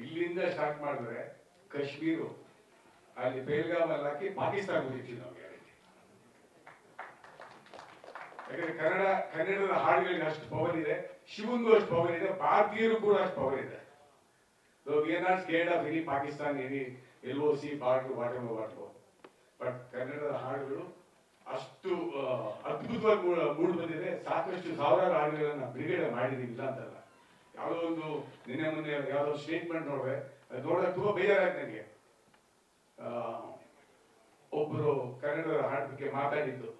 ಇಲ್ಲಿಂದ ಸ್ಟಾರ್ಟ್ ಮಾಡಿದ್ರೆ ಕಾಶ್ಮೀರು ಅಲ್ಲಿ ಬೆಲ್ಗಾಮ್ ಅಲ್ಲಿ ಹಾಕಿ ಪಾಕಿಸ್ತಾನ ಹೋಗಿರ್ತೀವಿ ನಾವು ಗ್ಯಾರಂಟಿ. ಯಾಕಂದ್ರೆ ಕನ್ನಡದ ಹಾಡುಗಳಿಗೆ ಅಷ್ಟು ಪವರ್ ಇದೆ, ಶಿವನ್ಗೂ ಅಷ್ಟು ಪವರ್ ಇದೆ, ಭಾರತೀಯರು ಕೂಡ ಅಷ್ಟು ಪವರ್ ಇದೆ. So we are not scared of any Pakistan, any LOC, part, whatever. But ಕನ್ನಡದ ಹಾಡುಗಳು ಅಷ್ಟು ಅದ್ಭುತವಾಗಿ ಮೂಡಿ ಬಂದಿದೆ. ಸಾಕಷ್ಟು ಸಾವಿರಾರು ಹಾಡುಗಳನ್ನ ಬಿಡುಗಡೆ ಮಾಡಿದೀವಿ, ಇಲ್ಲ ಅಂತಲ್ಲ. ಯಾವುದೋ ಒಂದು ನಿನ್ನೆ ಮೊನ್ನೆ ಯಾವುದೋ ಸ್ಟೇಟ್ಮೆಂಟ್ ನೋಡಿದ್ರೆ ಅದು ನೋಡಿದ್ರೆ ತುಂಬಾ ಬೇಜಾರಾಯ್ತು ನನಗೆ. ಒಬ್ಬರು ಕನ್ನಡದ ಹಾಡು ಬಗ್ಗೆ ಮಾತಾಡಿದ್ದು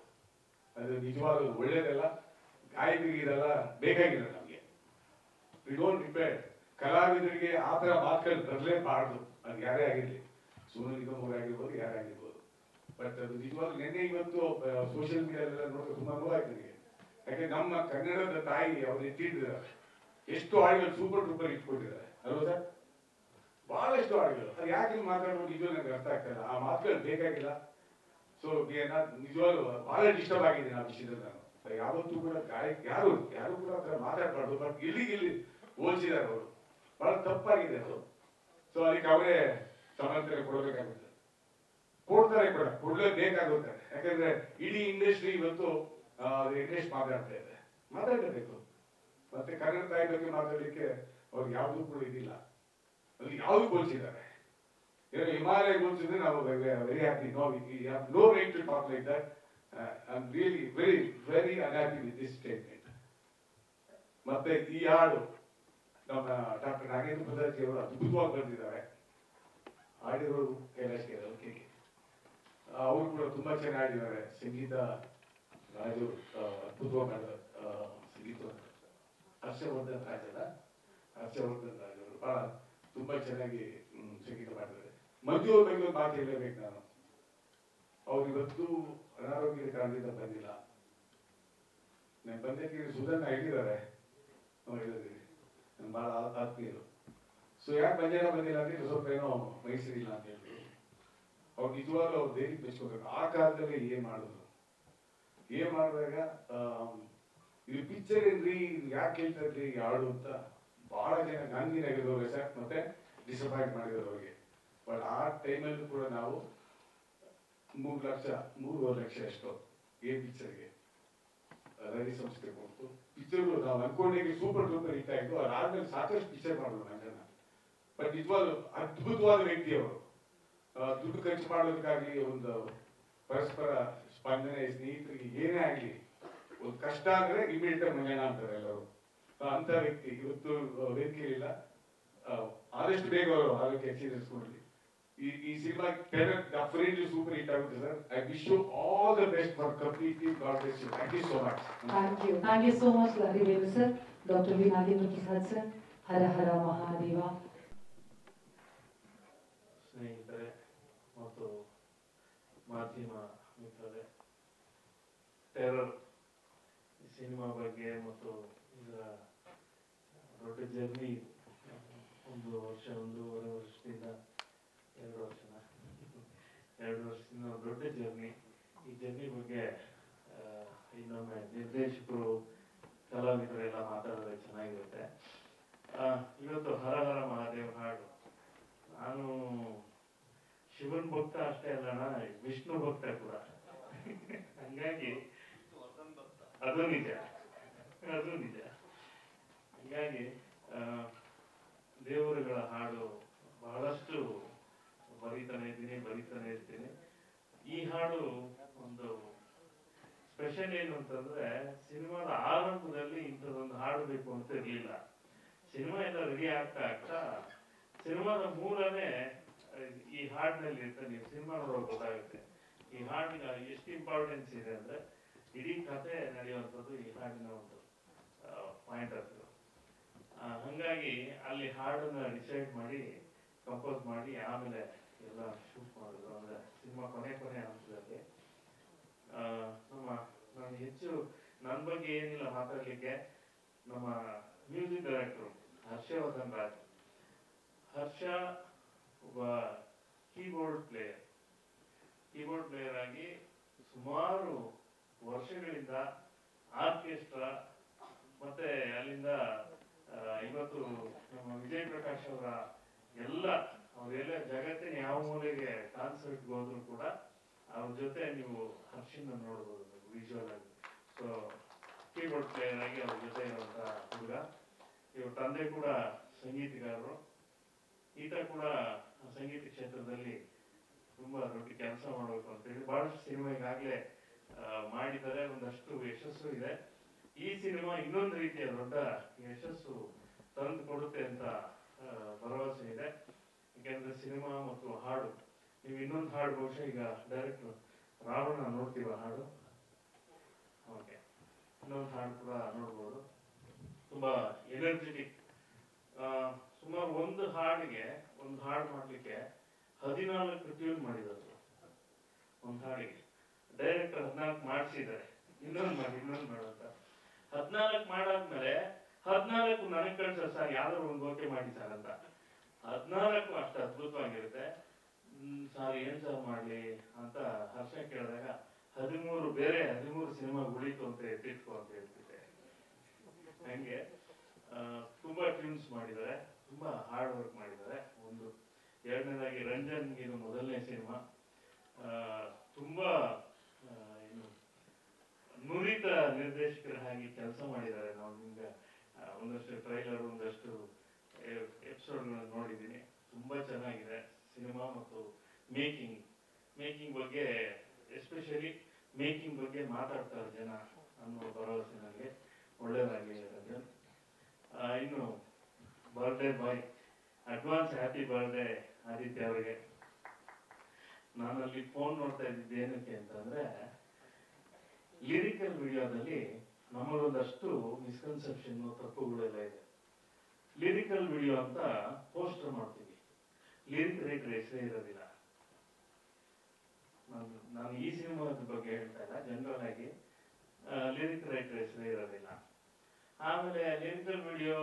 ಅದು ನಿಜವಾಗ್ಲೂ ಒಳ್ಳೇದಲ್ಲ, ಗಾಯಕರಿಗೆ ಇದೆಲ್ಲ ಬೇಕಾಗಿಲ್ಲ ನಮಗೆ. We don't repair. ಕಲಾವಿದರಿಗೆ ಆ ಥರ ಮಾತುಗಳು ಬರಲೇಬಾರ್ದು, ಅದು ಯಾರೇ ಆಗಿರಲಿ, ಸೋನು ನಿಗಮ್ ಅವರಾಗಿರ್ಬೋದು, ಯಾರೇ ಆಗಿರ್ಬೋದು. ಬಟ್ ಅದು ನಿಜವಾಗ್ಲೂ ನಿನ್ನೆ ಇವತ್ತು ಸೋಷಿಯಲ್ ಮೀಡಿಯಾದೆಲ್ಲ ನೋಡಿದ್ರೆ ತುಂಬಾ ನೋವಾಯ್ತು ನನಗೆ. ಯಾಕೆ ನಮ್ಮ ಕನ್ನಡದ ತಾಯಿ ಅವ್ರು ಎತ್ತಿಟ್ಟಿದ್ದಾರೆ, ಎಷ್ಟು ಹಾಡುಗಳು ಸೂಪರ್ ಡೂಪರ್ ಇಟ್ಕೊಟ್ಟಿದ್ದಾರೆ ಅಲ್ವಾ ಸರ್? ಬಹಳಷ್ಟು ಹಾಡುಗಳು. ಅದು ಯಾಕೆ ಮಾತಾಡೋದು ನಿಜವಾಗ್ಲೂ ನನಗೆ ಅರ್ಥ ಆಗ್ತಾ ಇಲ್ಲ. ಆ ಮಾತುಗಳು ಬೇಕಾಗಿಲ್ಲ. ಸೊ ನಿಜವಾಗ್ಲೂ ಬಹಳ ಡಿಸ್ಟರ್ಬ್ ಆಗಿದೆ ಆ ವಿಷಯದಲ್ಲಿ. ನಾನು ಯಾವತ್ತೂ ಕೂಡ ಯಾರು ಕೂಡ ಆ ಥರ ಮಾತಾಡಬಾರ್ದು. ಬಟ್ ಇಲ್ಲಿ ಹೋಲಿಸಿದ್ದಾರೆ ಅವರು, ಬಹಳ ತಪ್ಪಾಗಿದೆ ಅದು. ಸೊ ಅದಕ್ಕೆ ಅವರೇ ಸಮಾಂತರ ಕೊಡಬೇಕಾಗುತ್ತೆ, ಕೊಡ್ತಾರೆ ಕೂಡ, ಕೊಡ್ಲೇಬೇಕಾಗುತ್ತೆ. ಯಾಕಂದ್ರೆ ಇಡೀ ಇಂಡಸ್ಟ್ರಿ ಇವತ್ತು ಇಂಗ್ಲಿಷ್ ಮಾತಾಡಬೇಕು. ಮತ್ತೆ ಕನ್ನಡ ತಾಯಿ ಬಗ್ಗೆ ಮಾತಾಡಲಿಕ್ಕೆ ಅವ್ರಿಗೆ ಯಾವ್ದು ಕೂಡ ಇದಿಲ್ಲ. ಅಲ್ಲಿ ಯಾವ್ದು ಹೋಲಿಸಿದ್ದಾರೆ. ಹಿಮಾಲಯ ಹೋಲಿಸಿದ್ರೆ ನಾವು very happy. No right to talk like that. I am really very very unhappy with this statement. ಮತ್ತೆ ಈ ಹಾಡು ನಮ್ಮ ಡಾಕ್ಟರ್ ನಾಗೇಂದ್ರ ಪ್ರಸಾದ್ ಅವರು ಅದ್ಭುತವಾಗಿ ಬರೆದಿದ್ದಾರೆ. ಹಾಡಿರೋರು ಕೈಲಾಶ್ ಕೇರಳ ಅವರು ಕೂಡ ತುಂಬಾ ಚೆನ್ನಾಗಿ ಹಾಡಿದ್ದಾರೆ. ಸಂಗೀತ ರಾಜು ಅದ್ಭುತವಾಗಿ ಮಾಡಿದ್ದಾರೆ. ಸಂಗೀತ ಹರ್ಷವರ್ಧನ್ ರಾಜ್ ಅವರು ಬಹಳ ತುಂಬಾ ಚೆನ್ನಾಗಿ ಸಂಗೀತ ಮಾಡಿದ್ದಾರೆ. ಮಂಜು ಅವ್ರ ಬಗ್ಗೆ ಒಂದು ಮಾತು ಹೇಳಬೇಕು ನಾನು. ಅವ್ರು ಇವತ್ತು ಅನಾರೋಗ್ಯದ ಕಾರಣದಿಂದ ಬಂದಿಲ್ಲ. ನಾನು ಬಂದಕ್ಕೆ ಸುಧನ್ ಹೇಳಿದ್ದಾರೆ, ನನ್ ಬಹಳ ಆತ್ಮೀಯರು. ಸೊ ಯಾಕೆ ಬಂದಿಲ್ಲ ಅಂದ್ರೆ ಸ್ವಲ್ಪ ಏನೋ ಮೈಸೂರಿಲ್ಲ ಅಂತ ಹೇಳಿದ್ರು. ಅವ್ರು ನಿಜವಾಗ್ಲೂ ಅವ್ರು ದೇವಿಗೆ ಬೆಚ್ಕೋಬೇಕು. ಆ ಕಾಲದಲ್ಲಿ ಏನ್ ಮಾಡಿದಾಗ ಇದು ಪಿಕ್ಚರ್ ಏನ್ರಿ, ಯಾಕೆ ಹೇಳ್ತಾ ಇದ್ರಿ ಹಾಡು ಅಂತ ಬಹಳ ಜನ ಗಾಂಧಿನಗರದವ್ರಿಗೆ ಸರ್ ಮತ್ತೆ ಡಿಸಪಾಯಿಂಟ್ ಮಾಡಿದ್ರು ಅವ್ರಿಗೆ. ಬಟ್ ಆ ಟೈಮಲ್ಲೂ ಕೂಡ ನಾವು 3 ಲಕ್ಷ ಎಷ್ಟೋ ಈ ಪಿಕ್ಚರ್ಗೆ ರವಿ ಸಂಸ್ಥೆ ಕೊಟ್ಟು ಪಿಕ್ಚರ್ಗಳು ನಾವು ಅನ್ಕೊಂಡಾಗ ಸೂಪರ್ ಡೂಪರ್ ಹಿಟ್ ಆಯ್ತು. ಅದಾದ್ಮೇಲೆ ಸಾಕಷ್ಟು ಪಿಕ್ಚರ್ ಮಾಡಿದ್ರು ನನ್ನ. ಬಟ್ ನಿಜವಾಗ್ಲೂ ಅದ್ಭುತವಾದ ವ್ಯಕ್ತಿ ಅವರು. ದುಡ್ಡು ಖರ್ಚು ಮಾಡೋದಕ್ಕಾಗ್ಲಿ, ಒಂದು ಪರಸ್ಪರ ಸ್ಪಂದನೆ, ಸ್ನೇಹಿತರಿಗೆ ಏನೇ ಆಗ್ಲಿ, ಒಂದು ಕಷ್ಟ ಅಂದ್ರೆ ಇಮಿಡಿಯೇಟ್ ಮಂಗಣ ಅಂತಾರೆ ಎಲ್ಲರೂ. ಅಂತ ವ್ಯಕ್ತಿ ಇವತ್ತು ವೇದಿಕೆಯಿಲ್ಲ. ಆದಷ್ಟು ಬೇಗ ಅವರು ಆರೋಗ್ಯ ಎಕ್ಸಿಡೆನ್ಸ್ಕೊಂಡ್ಲಿ. ಈ ಸಿನಿಮಾ ಡೆಫಿನೆಟ್ಲಿ ಸೂಪರ್ ಹಿಟ್ ಆಗುತ್ತೆ sir. I wish you all the best for completely. God bless you. Thank you so much. Thank you so much Larivelu sir. Doctor V Nagendra Prasad sir. Hara Hara Mahadeva. ಸ್ನೇಹಿತರೆ ಮತ್ತು ಮಾಧ್ಯಮ ಮಿತ್ರರೇ, ಟೆರರ್ ಸಿನಿಮಾ ಬಗ್ಗೆ ಮತ್ತು ಇದರ ದೊಡ್ಡ ಜರ್ನಿ, 1 ವರ್ಷ 1.5 ವರ್ಷದಿಂದ 2 ವರ್ಷದಿಂದ ದೊಡ್ಡ ಜರ್ನಿ. ಈ ಜರ್ನಿ ಬಗ್ಗೆ ಇನ್ನೊಮ್ಮೆ ನಿರ್ದೇಶಕರು, ಕಲಾವಿದರೆಲ್ಲ ಮಾತಾಡಿದ್ರೆ ಚೆನ್ನಾಗಿರುತ್ತೆ. ಇವತ್ತು ಹರ ಹರ ಮಹಾದೇವ್ ಹಾಡು, ನಾನು ಶಿವನ್ ಭಕ್ತ ಅಷ್ಟೇ ಅಲ್ಲಣ್ಣ, ವಿಷ್ಣು ಭಕ್ತ ಕೂಡ. ಹಂಗಾಗಿ ಅದು ನಿಜ. ಹೀಗಾಗಿ ದೇವರುಗಳ ಹಾಡು ಬಹಳಷ್ಟು ಬರೀತಾನೆ ಇರ್ತೀನಿ. ಈ ಹಾಡು ಒಂದು ಸ್ಪೆಷಲ್ ಏನು ಅಂತಂದ್ರೆ, ಸಿನಿಮಾದ ಆರಂಭದಲ್ಲಿ ಇಂಥದ್ದೊಂದು ಹಾಡು ಬೇಕು ಅಂತ ಇರಲಿಲ್ಲ. ಸಿನಿಮಾ ಎಲ್ಲ ರೆಡಿ ಆಗ್ತಾ ಸಿನಿಮಾದ ಮೂಲನೇ ಈ ಹಾಡಿನಲ್ಲಿ ಇರ್ತದೆ. ನೀವು ಸಿನಿಮಾ ನೋಡೋಕೆ ಗೊತ್ತಾಗುತ್ತೆ ಈ ಹಾಡಿನ ಎಷ್ಟು ಇಂಪಾರ್ಟೆನ್ಸ್ ಇದೆ ಅಂದ್ರೆ, ಇಡೀ ಕಥೆ ನಡೆಯುವಂಥದ್ದು ಈ ಹಾಡಿನ ಒಂದು ಪಾಯಿಂಟ್ ಆಫ್ ವ್ಯೂ. ಹಂಗಾಗಿ ಅಲ್ಲಿ ಹಾಡನ್ನ ಡಿಸೈಡ್ ಮಾಡಿ ಕಂಪೋಸ್ ಮಾಡಿ ಆಮೇಲೆ ಎಲ್ಲ ಶೂಟ್ ಮಾಡಿದ್ರು. ಅಂದ್ರೆ ಸಿನಿಮಾ ಕೊನೆ ಹಂತದಲ್ಲಿ ನಾನು ಹೆಚ್ಚು ನನ್ನ ಬಗ್ಗೆ ಏನಿಲ್ಲ ಮಾತಾಡ್ಲಿಕ್ಕೆ. ನಮ್ಮ ಮ್ಯೂಸಿಕ್ ಡೈರೆಕ್ಟರ್ ಹರ್ಷವರ್ಧನ್ ರಾಜ್ ಹರ್ಷ ಒಬ್ಬ ಕೀಬೋರ್ಡ್ ಪ್ಲೇಯರ್ ಆಗಿ ಸುಮಾರು ವರ್ಷಗಳಿಂದ ಆರ್ಕೆಸ್ಟ್ರಾ ಮತ್ತೆ ಅಲ್ಲಿಂದ ಇವತ್ತು ನಮ್ಮ ವಿಜಯ್ ಪ್ರಕಾಶ್ ಅವರ ಅವರೆಲ್ಲ ಜಗತ್ತಿನ ಯಾವ ಮೂಲೆಗೆ ಕಾನ್ಸರ್ಟ್ ಹೋದ್ರು ಕೂಡ ಅವ್ರ ಜೊತೆ ನೀವು ಹರ್ಷಿನ ನೋಡ್ಬೋದು ವಿಜುವಲ್ ಆಗಿ. ಸೊ ಕೀಬೋರ್ಡ್ ಪ್ಲೇಯರ್ ಆಗಿ ಅವ್ರ ಜೊತೆ ಇರುವಂತಹ ಹುಡುಗ. ಇವ್ರ ತಂದೆ ಕೂಡ ಸಂಗೀತಗಾರರು. ಈತ ಕೂಡ ಸಂಗೀತ ಕ್ಷೇತ್ರದಲ್ಲಿ ತುಂಬಾ ದೊಡ್ಡ ಕೆಲಸ ಮಾಡಬೇಕು ಅಂತೇಳಿ ಬಹಳಷ್ಟು ಸಿನಿಮಾ ಈಗಾಗಲೇ ಮಾಡಿದ್ದಾರೆ, ಒಂದಷ್ಟು ಯಶಸ್ಸು ಇದೆ. ಈ ಸಿನಿಮಾ ಇನ್ನೊಂದು ರೀತಿಯ ದೊಡ್ಡ ಯಶಸ್ಸು ತಂದು ಕೊಡುತ್ತೆ ಅಂತ ಭರವಸೆ ಇದೆ. ಯಾಕೆಂದ್ರೆ ಸಿನಿಮಾ ಮತ್ತು ಹಾಡು, ನೀವು ಇನ್ನೊಂದು ಹಾಡು ಬಹುಶಃ ಈಗ ಡೈರೆಕ್ಟರ್ ರಾವಣ ನೋಡ್ತೀವ ಹಾಡು, ಓಕೆ, ಇನ್ನೊಂದು ಹಾಡು ಕೂಡ ನೋಡ್ಬೋದು. ತುಂಬಾ ಎನರ್ಜೆಟಿಕ್. ಸುಮಾರು ಒಂದು ಹಾಡು ಮಾಡ್ಲಿಕ್ಕೆ 14 ಟ್ಯೂನ್ ಮಾಡಿದ್ರು. ಒಂದು ಹಾಡಿಗೆ ಡೈರೆಕ್ಟರ್ 14 ಮಾಡಿಸಿದ್ದಾರೆ, ಇನ್ನೊಂದು ಮಾಡು ಅಂತ. 14 ಮಾಡಾದ್ಮೇಲೆ 14 ನನಗೆ ಕಳ್ಸ ಸರ್, ಯಾವ್ದಾದ್ರು ಒಂದು ಓಕೆ ಮಾಡಿ ಸರ್ ಅಂತ. 14 ಅಷ್ಟು ಅದ್ಭುತವಾಗಿರುತ್ತೆ. ಸರ್ ಏನ್ ಸರ್ ಮಾಡ್ಲಿ ಅಂತ ಹರ್ಷ ಕೇಳಿದಾಗ 13 ಸಿನಿಮಾ ಉಳಿತು ಅಂತ ಎತ್ತಿಟ್ಕೊ ಅಂತ ಹೇಳ್ತಿದ್ದೆ. ಹಂಗೆ ತುಂಬಾ ಟ್ಯೂನ್ಸ್ ಮಾಡಿದ್ದಾರೆ, ತುಂಬಾ ಹಾರ್ಡ್ ವರ್ಕ್ ಮಾಡಿದ್ದಾರೆ. ಒಂದು ಎರಡನೇದಾಗಿ ರಂಜನ್, ಇದು ಮೊದಲನೇ ಸಿನಿಮಾ. ತುಂಬಾ ಏನು ನುರಿತ ನಿರ್ದೇಶಕರ ಹಾಗೆ ಕೆಲಸ ಮಾಡಿದ್ದಾರೆ. ನಾವು ನಿಮ್ಗೆ ಒಂದಷ್ಟು ಟ್ರೈಲರ್, ಒಂದಷ್ಟು ಎಪಿಸೋಡ್ಗಳನ್ನು ನೋಡಿದ್ದೀನಿ. ತುಂಬಾ ಚೆನ್ನಾಗಿದೆ ಸಿನಿಮಾ. ಮತ್ತು ಮೇಕಿಂಗ್ ಬಗ್ಗೆ, ಎಸ್ಪೆಷಲಿ ಮೇಕಿಂಗ್ ಬಗ್ಗೆ ಮಾತಾಡ್ತಾರೆ ಜನ ಅನ್ನೋ ಭರವಸೆ ನನಗೆ. ಒಳ್ಳೇದಾಗಿ ರಂಜನ್. ಇನ್ನು birthday boy, advance happy birthday Aditya ಅವರಿಗೆ. ನಾನಲ್ಲಿ ಫೋನ್ ನೋಡ್ತಾ ಇದ್ದಿದ್ದು ಏನಕ್ಕೆ ಅಂತಂದ್ರೆ, ಲಿರಿಕಲ್ ವಿಡಿಯೋದಲ್ಲಿ ನಮ್ಮಲ್ಲೊಂದಷ್ಟು ಮಿಸ್ಕನ್ಸೆಪ್ಷನ್, ತಪ್ಪುಗಳೆಲ್ಲ ಇದೆ. ಲಿರಿಕಲ್ ವಿಡಿಯೋ ಅಂತ ಪೋಸ್ಟರ್ ಮಾಡ್ತೀವಿ, ಲಿರಿಕ್ ರೈಟರ್ ಹೆಸರೇ ಇರೋದಿಲ್ಲ. ನಾನು ಈ ಸಿನಿಮಾದ ಬಗ್ಗೆ ಹೇಳ್ತಾ ಇಲ್ಲ, ಜನರಲ್ ಆಗಿ ಲಿರಿಕ್ ರೈಟರ್ ಹೆಸರೇ ಇರೋದಿಲ್ಲ. ಆಮೇಲೆ ಲಿರಿಕಲ್ ವಿಡಿಯೋ,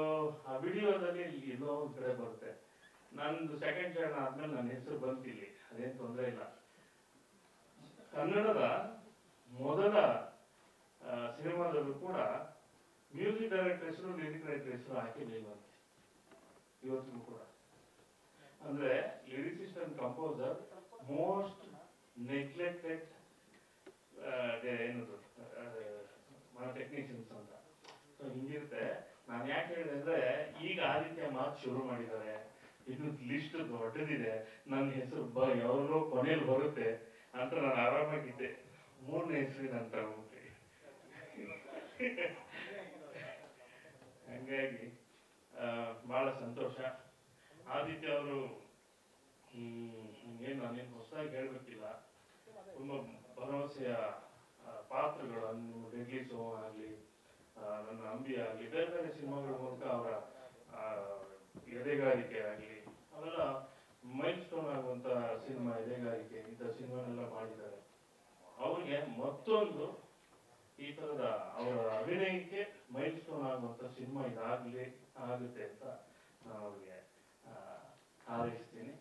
ಆ ವಿಡಿಯೋದಲ್ಲಿ ಎಲ್ಲೋ ಒಂದ್ ಕಡೆ ಬರುತ್ತೆ. ನಂದು ಸೆಕೆಂಡ್ ಚರಣ ಆದ್ಮೇಲೆ ನನ್ನ ಹೆಸರು ಬಂತಿಲ್ಲಿ, ಅದೇನು ತೊಂದರೆ ಇಲ್ಲ. ಕನ್ನಡದ ಮೊದಲ ಸಿನಿಮಾದಲ್ಲೂ ಕೂಡ ಮ್ಯೂಸಿಕ್ ಡೈರೆಕ್ಟರ್ ಹೆಸರು, ಲಿರಿಕ್ ರೈಟರ್ ಹೆಸರು ಹಾಕಿರ್ಲಿಲ್ವಂತೆ ಇವತ್ತಿಗೂ ಕೂಡ. ಅಂದ್ರೆ lyricist and composer most neglected ಏನದು ಟೆಕ್ನಿಷಿಯನ್ಸ್ ಅಂತ. ಸೊ ಹಿಂಗಿರುತ್ತೆ. ನಾನು ಯಾಕೆ ಹೇಳಿದೆ ಅಂದ್ರೆ, ಈಗ ಆದಿತ್ಯ ಮಾತು ಶುರು ಮಾಡಿದ್ದಾರೆ, ಇನ್ನು ಲಿಸ್ಟ್ ದೊಡ್ಡದಿದೆ, ನನ್ನ ಹೆಸರು ಯಾವಾಗಲೂ ಕೊನೆಯಲ್ಲಿ ಬರುತ್ತೆ ಅಂತ ನಾನು ಆರಾಮಾಗಿದ್ದೆ. 3ನೇ ಹೆಸರಿನ ಅಂತ ಹಂಗಾಗಿ ಬಹಳ ಸಂತೋಷ. ಆದಿತ್ಯ ಅವರು ನಾನೇನು ಹೊಸದಾಗಿ ಹೇಳ್ಬೇಕಿಲ್ಲ, ತುಂಬಾ ಭರವಸೆಯ ಪಾತ್ರಗಳು. ಡೆಡ್ಲಿ ಸೋ ಆಗಲಿ, ನನ್ನ ಅಂಬಿ ಆಗಲಿ, ಬೇರೆ ಬೇರೆ ಸಿನಿಮಾಗಳ ಮೂಲಕ ಅವರ ಎದೆಗಾರಿಕೆ ಆಗಲಿ, ಅವೆಲ್ಲ ಮೈಲ್ ಸ್ಟೋನ್ ಆಗುವಂತ ಸಿನಿಮಾ. ಎದೆಗಾರಿಕೆ ಇಂಥ ಸಿನಿಮಾನೆಲ್ಲ ಮಾಡಿದ್ದಾರೆ. ಅವ್ರಿಗೆ ಮತ್ತೊಂದು ಈ ತರದ ಅವರ ಅಭಿನಯಕ್ಕೆ ಮೈಲ್ ಸ್ಟೋನ್ ಆಗುವಂತ ಸಿನಿಮಾ ಆಗುತ್ತೆ ಅಂತ ನಾನು ಅವ್ರಿಗೆ ಹಾರೈಸ್ತೀನಿ.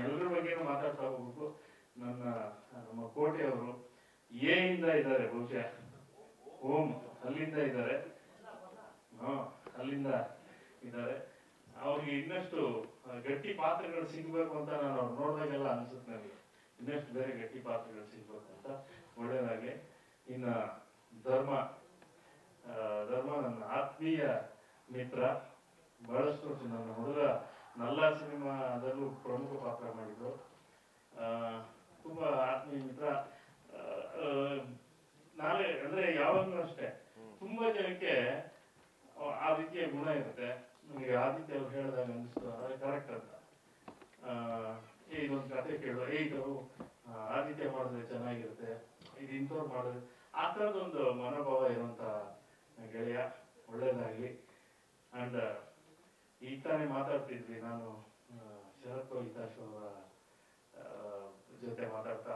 ಎಲ್ಲರ ಬಗ್ಗೆ ಮಾತಾಡ್ತಾ ಹೋಗ್ಬೇಕು. ನಮ್ಮ ಕೋಟೆಯವರು ಇಂದ ಇದ್ದಾರೆ, ಬಹುಶಃ ಓಂ ಅಲ್ಲಿಂದ ಇದ್ದಾರೆ, ಅಲ್ಲಿಂದ ಇದ್ದಾರೆ. ಅವ್ರಿಗೆ ಇನ್ನಷ್ಟು ಗಟ್ಟಿ ಪಾತ್ರಗಳು ಸಿಗ್ಬೇಕು ಅಂತ ನಾನು ಅವ್ರು ನೋಡಿದಾಗೆಲ್ಲ ಅನ್ಸುತ್ತೆ ನನಗೆ. ಇನ್ನಷ್ಟು ಬೇರೆ ಗಟ್ಟಿ ಪಾತ್ರಗಳು ಸಿಗ್ಬೇಕು ಅಂತ. ಒಳ್ಳೆಯದಾಗಿ. ಇನ್ನ ಧರ್ಮ ನನ್ನ ಆತ್ಮೀಯ ಮಿತ್ರ, ಬಹಳಷ್ಟು ನನ್ನ ಹುಡುಗ ನಲ್ಲ ಸಿನಿಮಾದಲ್ಲೂ ಪ್ರಮುಖ ಪಾತ್ರ ಮಾಡಿದ್ರು. ತುಂಬಾ ಆತ್ಮೀಯ ಮಿತ್ರ. ನಾಳೆ ಅಂದ್ರೆ ಯಾವಾಗಲೂ ಅಷ್ಟೇ ತುಂಬಾ ಜನಕ್ಕೆ ಆ ರೀತಿಯ ಗುಣ ಇರುತ್ತೆ. ನನಗೆ ಆದಿತ್ಯ ಅವ್ರು ಹೇಳಿದಾಗ ಅನಿಸ್ತು, ಅದೇ ಕರೆಕ್ಟ್ ಅಂತ. ಇದೊಂದು ಕತೆ ಕೇಳುವ, ಇದು ಆದಿತ್ಯ ಮಾಡಿದ್ರೆ ಚೆನ್ನಾಗಿರುತ್ತೆ, ಇದು ಇಂಥವ್ರು ಮಾಡಿದ್ರೆ, ಆ ಥರದೊಂದು ಮನೋಭಾವ ಇರುವಂತ ಗೆಳೆಯ. ಒಳ್ಳೇದಾಗ್ಲಿ. ಅಂಡ್ ಈಗ ತಾನೇ ಮಾತಾಡ್ತಿದ್ವಿ, ನಾನು ಶರತ್ ಕವಿತಾಶ್ ಅವರ ಜೊತೆ ಮಾತಾಡ್ತಾ,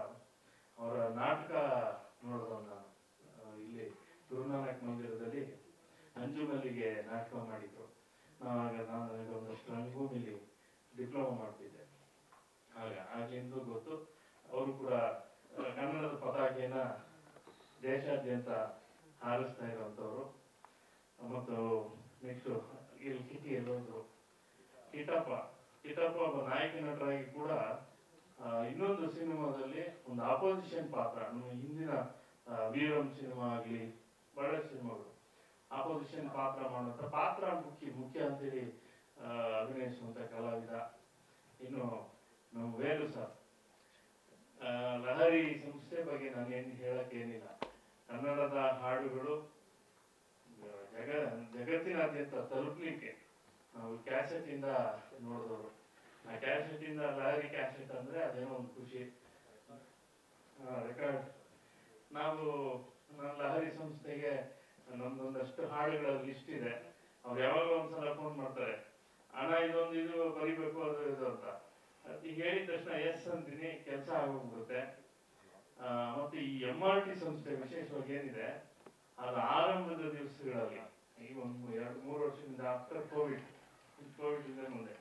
ಅವರ ನಾಟಕ ನೋಡಿದವ್ ನಾನು. ಇಲ್ಲಿ ಗುರುನಾನಕ್ ಮಂದಿರದಲ್ಲಿ ಅಂಜುಮಲ್ಲಿಗೆ ನಾಟಕ ಮಾಡಿದ್ರು. ನನಗೆ ಒಂದಷ್ಟು ರಂಗಭೂಮಿಲಿ ಡಿಪ್ಲೊಮಾ ಮಾಡ್ತಿದ್ದೆ. ಆಗ್ಲಿಂದ ಗೊತ್ತು. ಅವರು ಕೂಡ ಕನ್ನಡದ ಪತಾಕೆಯನ್ನ ದೇಶಾದ್ಯಂತ ಹಾರಿಸ್ತಾ ಇರುವಂತವ್ರು. ಮತ್ತು ನೆಕ್ಸ್ಟ್ ಇಲ್ಲಿ ಕಿಟಿಯಲ್ಲಿ ಹೋದ್ರು. ಕಿಟ್ಟಪ್ಪ ಒಬ್ಬ ನಾಯಕ ನಟರಾಗಿ ಕೂಡ ಇನ್ನೊಂದು ಸಿನಿಮಾದಲ್ಲಿ ಒಂದು ಆಪೋಸಿಷನ್ ಪಾತ್ರ, ನಮ್ಮ ಹಿಂದಿನ ವೀರಂ ಸಿನಿಮಾ ಆಗ್ಲಿ ಬಹಳಷ್ಟು ಸಿನಿಮಾಗಳು ಆಪೋಸಿಷನ್ ಪಾತ್ರ ಮಾಡುವಂತ ಪಾತ್ರ ಮುಖ್ಯ ಅಂತೇಳಿ ಅಭಿನಯಿಸುವಂತ ಕಲಾವಿದ. ಇನ್ನು ನಮ್ಮ ವೇಲು ಸರ್, ಲಹರಿ ಸಂಸ್ಥೆ ಬಗ್ಗೆ ನಾನೇನು ಹೇಳಕ್ಕೇನಿಲ್ಲ. ಕನ್ನಡದ ಹಾಡುಗಳು ಜಗತ್ತಿನಾದ್ಯಂತ ತಲುಪಲಿಕ್ಕೆ ನಾವು ಕ್ಯಾಸೆಟ್ ಇಂದ ನೋಡಿದವರು. ಆ ಕ್ಯಾಸೆಟ್ ಇಂದ ಲಹರಿ ಕ್ಯಾಸೆಟ್ ಅಂದ್ರೆ ಅದೇನೋ ಒಂದು ಖುಷಿ. ರೆಕಾರ್ಡ್ ನಾವು ಲಹರಿ ಸಂಸ್ಥೆಗೆ ನಮ್ದೊಂದಷ್ಟು ಹಾಡುಗಳ ಲಿಸ್ಟ್ ಇದೆ. ಅವ್ರು ಯಾವಾಗ ಒಂದ್ಸಲ ಫೋನ್ ಮಾಡ್ತಾರೆ, ಅಣ್ಣ ಇದು ಬರಿಬೇಕು ಅದು ಇದು ಅಂತ. ಈಗ ಹೇಳಿದ ತಕ್ಷಣ ಎಸ್ ಅಂತೀನಿ, ಕೆಲಸ ಆಗೋಗ್ಬಿಡುತ್ತೆ. ಮತ್ತೆ ಈ MRT ಸಂಸ್ಥೆ ವಿಶೇಷವಾಗಿ ಏನಿದೆ, ಅದು ಆರಂಭದ ದಿವಸಗಳಲ್ಲಿ ಈಗ ಒಂದು 2-3 ವರ್ಷದಿಂದ ಆಫ್ಟರ್ ಕೋವಿಡ್ ಇಂದ ಮುಂದೆ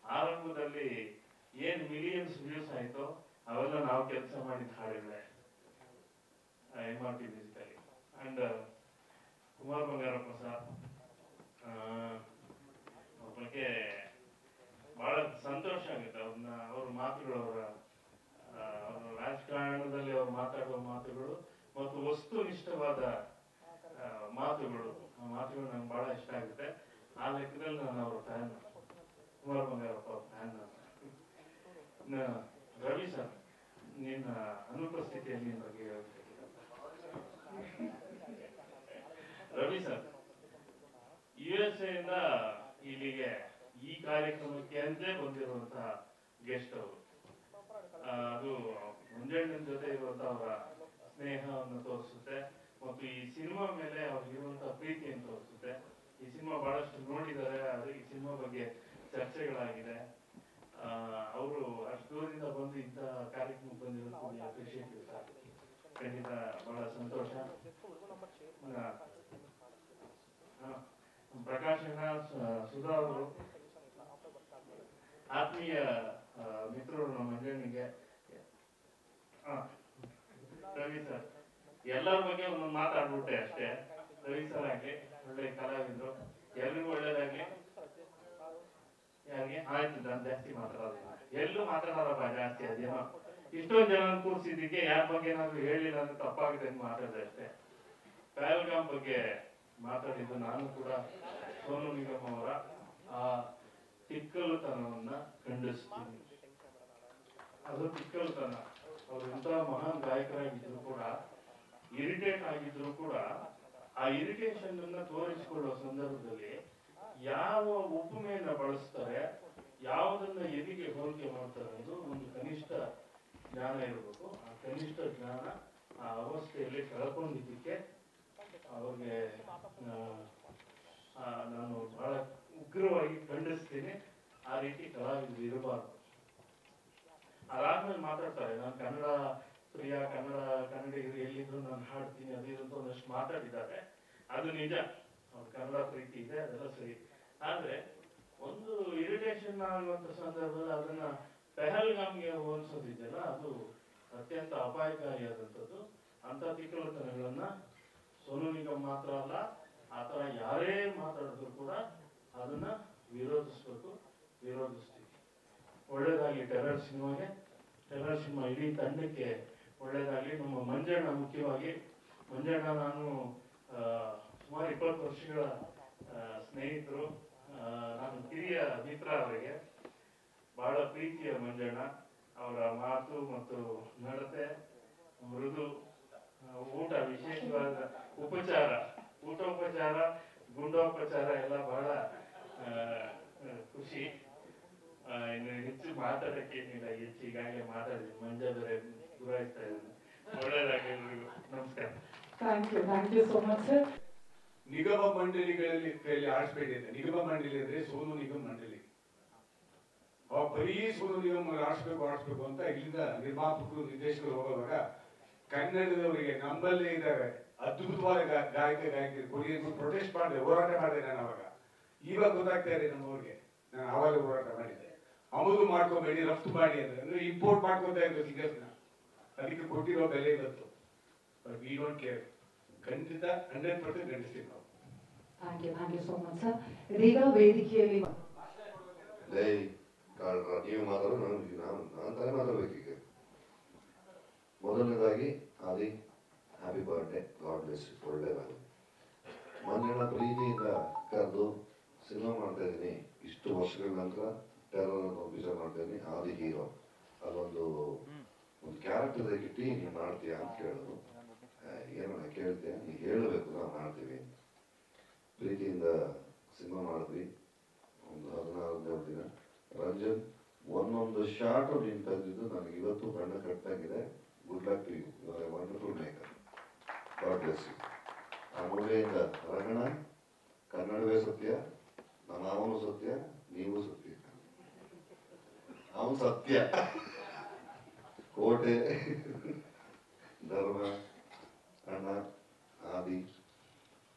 ಆರಂಭದಲ್ಲಿ ಏನ್ ಮಿಲಿಯನ್ಸ್ ವ್ಯೂಸ್ ಆಯ್ತೋ ಅವೆಲ್ಲ ನಾವು ಕೆಲಸ ಮಾಡಿದ ಹಾಡುಗಳೇ MRT musically. And Kumar Bangarappa sir ಅವ್ರ ಬಗ್ಗೆ ಬಹಳ ಸಂತೋಷ ಆಗುತ್ತೆ. ಅವ್ರ ಮಾತುಗಳು, ಅವರ ರಾಜಕಾರಣದಲ್ಲಿ ಅವ್ರು ಮಾತಾಡುವ ಮಾತುಗಳು ಮತ್ತು ವಸ್ತುನಿಷ್ಠವಾದ ಮಾತುಗಳು, ಆ ಮಾತುಗಳು ನಂಗೆ ಬಹಳ ಇಷ್ಟ ಆಗುತ್ತೆ. ಆ ಲೆಕ್ಕದಲ್ಲಿ ನಾನು ಅವ್ರ ಫ್ಯಾನ್, ಕುಮಾರ್ ಬಂಗಾರಪ್ಪ ಅವ್ರ ಫ್ಯಾನ್. ರವಿ ಸರ್, ನಿನ್ನ ಅನುಪಸ್ಥಿತಿಯಲ್ಲಿ ನಿನ್ನ ಬಗ್ಗೆ ಹೇಳ್ಬೇಕಿಲ್ಲ. ರವಿ ಸರ್ USA ಇಂದ ಇಲ್ಲಿಗೆ ಈ ಕಾರ್ಯಕ್ರಮಕ್ಕೆ ಅಂತೇ ಬಂದಿರುವಂತಹ ಗೆಸ್ಟ್ ಅವರು. ಅದು ಮಂಜಣ್ಣನ ಜೊತೆ ಇರುವಂತ ಅವರ ಸ್ನೇಹವನ್ನು ತೋರಿಸುತ್ತೆ ಮತ್ತು ಈ ಸಿನಿಮಾ ಮೇಲೆ ಅವ್ರಿಗಿರುವಂತಹ ಪ್ರೀತಿಯನ್ನು ತೋರಿಸುತ್ತೆ. ಈ ಸಿನಿಮಾ ಬಹಳಷ್ಟು ನೋಡಿದ್ದಾರೆ, ಅದು ಈ ಸಿನಿಮಾ ಬಗ್ಗೆ ಚರ್ಚೆಗಳಾಗಿದೆ. ಅವರು ಅಷ್ಟು ದೂರದಿಂದ ಬಂದು ಇಂಥ ಕಾರ್ಯಕ್ರಮಕ್ಕೆ ಬಂದಿರೋದು ಅಪ್ರಿಷಿಯೇಟಿವ್ ಸರ್, ಖಂಡಿತ ಬಹಳ ಸಂತೋಷ. ಪ್ರಕಾಶನ ಸುಧಾ ಅವರು ಆತ್ಮೀಯ ಮಿತ್ರರು ನಮ್ಮ ಮಂಜಣ್ಣಿಗೆ. ರವಿ ಸರ್, ಎಲ್ಲರ ಬಗ್ಗೆ ಒಂದೊಂದು ಮಾತಾಡ್ಬಿಟ್ಟೆ ಅಷ್ಟೇ. ರವಿ ಸರ್ ಆಗ್ಲಿ ಒಳ್ಳೆ ಕಲಾವಿದ್ರು, ಎಲ್ರಿಗೂ ಒಳ್ಳೇದಾಗ್ಲಿ. ಯಾರಿಗೆ ಆಯ್ತು, ನಾನು ಜಾಸ್ತಿ ಮಾತಾಡೋದಿಲ್ಲ, ಎಲ್ಲೂ ಮಾತಾಡೋರಪ್ಪ ಜಾಸ್ತಿ. ಅದೇನೋ ಇಷ್ಟೊಂದು ಜನ ಕೂರ್ಸಿದ್ದಕ್ಕೆ ಯಾರ ಬಗ್ಗೆ ಏನಾದ್ರು ಹೇಳಿಲ್ಲ ಅಂದ್ರೆ ತಪ್ಪಾಗಿದೆ ಅಂತ ಮಾತಾಡಿದೆ ಅಷ್ಟೇ. ಪಹಲ್ಗಾಮ್ ಬಗ್ಗೆ ಮಾತಾಡಿದ್ದು ನಾನು ಕೂಡ ಸೋನು ನಿಗಮ್ ಅವರ ಆ ತಿಕ್ಕಲುತನವನ್ನ ಖಂಡಿಸ್ತೀನಿ. ಅದು ತಿಕ್ಕಲುತನ. ಅವರು ಇಂತಹ ಮಹಾನ್ ಗಾಯಕರಾಗಿದ್ರು ಕೂಡ, ಇರಿಟೇಟ್ ಆಗಿದ್ರು ಕೂಡ, ಆ ಇರಿಟೇಷನ್ ಅನ್ನ ತೋರಿಸಿಕೊಳ್ಳುವ ಸಂದರ್ಭದಲ್ಲಿ ಯಾವ ಉಪಮೆಯನ್ನ ಬಳಸ್ತಾರೆ, ಯಾವುದನ್ನ ಎದಿಗೆ ಹೋಲಿಕೆ ಮಾಡ್ತಾರೆ ಅನ್ನೋದು ಒಂದು ಕನಿಷ್ಠ ಜ್ಞಾನ ಇರಬೇಕು. ಆ ಕನಿಷ್ಠ ಜ್ಞಾನ ಆ ಅವಸ್ಥೆಯಲ್ಲಿ ಕಳ್ಕೊಂಡಿದ್ದಕ್ಕೆ ಅವ್ರಿಗೆ ನಾನು ಬಹಳ ಉಗ್ರವಾಗಿ ಖಂಡಿಸ್ತೀನಿ. ಆ ರೀತಿ ಕಲಾವಿದರು ಇರಬಾರ್ದು. ಅದಾದ್ಮೇಲೆ ಮಾತಾಡ್ತಾರೆ, ನಾನು ಕನ್ನಡ ಪ್ರಿಯ, ಕನ್ನಡಿಗರು ಎಲ್ಲಿದ್ರು ನಾನು ಹಾಡ್ತೀನಿ, ಅದು ಇದು ಅಂತ ಒಂದಷ್ಟು ಮಾತಾಡಿದ್ದಾರೆ. ಅದು ನಿಜ, ಅವ್ರ ಕನ್ನಡ ಪ್ರೀತಿ ಇದೆ, ಅದೆಲ್ಲ ಸರಿ. ಆದ್ರೆ ಒಂದು ಇರಿಟೇಷನ್ ಆಗುವಂತ ಸಂದರ್ಭದಲ್ಲಿ ಅದನ್ನ ಪಹಲ್ಗಾಮ್ಗೆ ಹೋಲಿಸೋದಿದೆಯಲ್ಲ, ಅದು ಅತ್ಯಂತ ಅಪಾಯಕಾರಿಯಾದಂಥದ್ದು. ಅಂತ ತಿಕ್ಕಲುತನಗಳನ್ನ ಸೋನು ನಿಗಮ್ ಮಾತ್ರ ಅಲ್ಲ, ಆತರ ಯಾರೇ ಮಾತಾಡಿದ್ರು ಕೂಡ ಅದನ್ನ ವಿರೋಧಿಸ್ಬೇಕು, ವಿರೋಧಿಸ್ತೀವಿ. ಒಳ್ಳೇದಾಗ್ಲಿ ಟೆರರ್ ಸಿನಿಮಾಗೆ, ಟೆರರ್ ಸಿನಿಮಾ ಇಡೀ ತಂಡಕ್ಕೆ ಒಳ್ಳೇದಾಗ್ಲಿ. ನಮ್ಮ ಮಂಜಣ್ಣ ಮುಖ್ಯವಾಗಿ, ಮಂಜಣ್ಣ ನಾನು ಸುಮಾರು 20 ವರ್ಷಗಳ ಸ್ನೇಹಿತರು, ನಾನು ಹಿರಿಯ ಮಿತ್ರ. ಅವರಿಗೆ ಬಹಳ ಪ್ರೀತಿಯ ಮಂಜಣ್ಣ. ಅವರ ಮಾತು ಮತ್ತು ನಡತೆ, ಮೃದು ಊಟ, ವಿಶೇಷವಾದ ಉಪಚಾರ, ಊಟೋಪಚಾರ, ಗುಂಡೋಪಚಾರ ಎಲ್ಲ ಬಹಳ ಖುಷಿ. ಇನ್ನು ಹೆಚ್ಚು ಮಾತಾಡಕ್ಕೇನಿಲ್ಲ, ಹೆಚ್ಚು ಈಗಾಗಲೇ ಮಾತಾಡಿದ್ವಿ. ಮಂಜ ಬೇರೆ ಗುರಾಯಿಸ್ತಾ ಇದ್ದಾನೆ. ಒಳ್ಳೆಯದಾಗಲಿ ಎಲ್ರಿಗೂ. ನಮಸ್ಕಾರ. Thank you so much sir. ನಿಗಮ ಮಂಡಳಿಗಳಲ್ಲಿ ಕೈಯಲ್ಲಿ ಆಡಿಸ್ಬೇಡಿ ಅಂತ. ನಿಗಮ ಮಂಡಳಿ ಅಂದ್ರೆ ಸೋನು ನಿಗಮ್ ಮಂಡಳಿ. ಬರೀ ಸೋನು ನಿಗಮ್ ಆಡಿಸ್ಬೇಕು ಅಂತ ಇಲ್ಲಿಂದ ನಿರ್ಮಾಪಕರು, ನಿರ್ದೇಶಕರು ಹೋಗುವಾಗ ಕನ್ನಡದವರಿಗೆ ನಮ್ಮಲ್ಲೇ ಇದ್ದಾರೆ ಅದ್ಭುತವಾದ ಗಾಯಕರು ಕೊಡಿ ಅಂತ ಪ್ರೊಟೆಸ್ಟ್ ಮಾಡಿದೆ, ಹೋರಾಟ ಮಾಡಿದೆ ನಾನು ಅವಾಗ. ಇವಾಗ ಗೊತ್ತಾಗ್ತಾ ಇದೆ ನಮ್ಮವ್ರಿಗೆ, ನಾನು ಆವಾಗ ಹೋರಾಟ ಮಾಡಿದ್ದೆ. ಅಮ್ಮ ಆಮದು ಮಾಡ್ಕೋಬೇಡಿ, ರಫ್ತು ಮಾಡಿ ಅಂದ್ರೆ ಇಂಪೋರ್ಟ್ ಮಾಡ್ಕೋತಾ ಇದ್ರು ಸಿಂಗರ್ಸ್ನ. ಅದಕ್ಕೆ ಕೊಟ್ಟಿರೋ ಬೆಲೆ ಇವತ್ತು. But we don't care. ಖಂಡಿತ 100% ನಡೆಸ್ತೀವಿ ನಾವು. Thank you so much sir. ಇದೀಗ ವೇದಿಕೆಯಲ್ಲಿ ಜೈ ಕಾಳ್ರ ನೀವು ಮಾತಾಡೋದು ನಾನು ತಾನೇ ಮಾತಾಡ್ಬೇಕೀಗ. ಮೊದಲನೇದಾಗಿ Adi happy birthday, God bless you, ಒಳ್ಳೇದಾಗಲಿ. ಮೊನ್ನೆ ಪ್ರೀತಿಯಿಂದ ಕರೆದು ಸಿನಿಮಾ ಮಾಡ್ತಾ ಇದ್ದೀನಿ, ಇಷ್ಟು ವರ್ಷಗಳ ನಂತರ ಟೆರರ್ ಅಂತ ಪಿಕ್ಚರ್ ಮಾಡ್ತಾ ಇದ್ದೀನಿ, ಆದಿ ಹೀರೋ. ಅದೊಂದು ಕ್ಯಾರೆಕ್ಟರ್ ಇಟ್ಟು ನೀವು ಮಾಡ್ತೀಯಾ ಅಂತ ಕೇಳಿದ್ರು. ಏನೋ ಕೇಳ್ತೀಯ, ನೀವು ಹೇಳಬೇಕು ನಾವು ಮಾಡ್ತೀವಿ ಅಂತ. ಪ್ರೀತಿಯಿಂದ ಸಿನಿಮಾ ಮಾಡಿದ್ವಿ ಒಂದು 16 ದಿನ. ರಂಜನ್ ಒಂದೊಂದು ಶಾರ್ಟ್ ನೀನು ತೆಗೆದಿದ್ದು ನನಗೆ ಇವತ್ತು ಕಣ್ಣ ಕಟ್ಟಾಗಿದೆ. Good luck to you, you are a wonderful maker, God bless you. ಆ ಮೂಲೆಯಿಂದ ರಂಗಣ ಕನ್ನಡವೇ ಸತ್ಯ, ನಮ್ಮ ಅವನು ಸತ್ಯ, ನೀವು ಸತ್ಯ. ಅವನು ಸತ್ಯ, ಕೋಟೆ, ಧರ್ಮ ಅಣ್ಣ, ಆದಿ,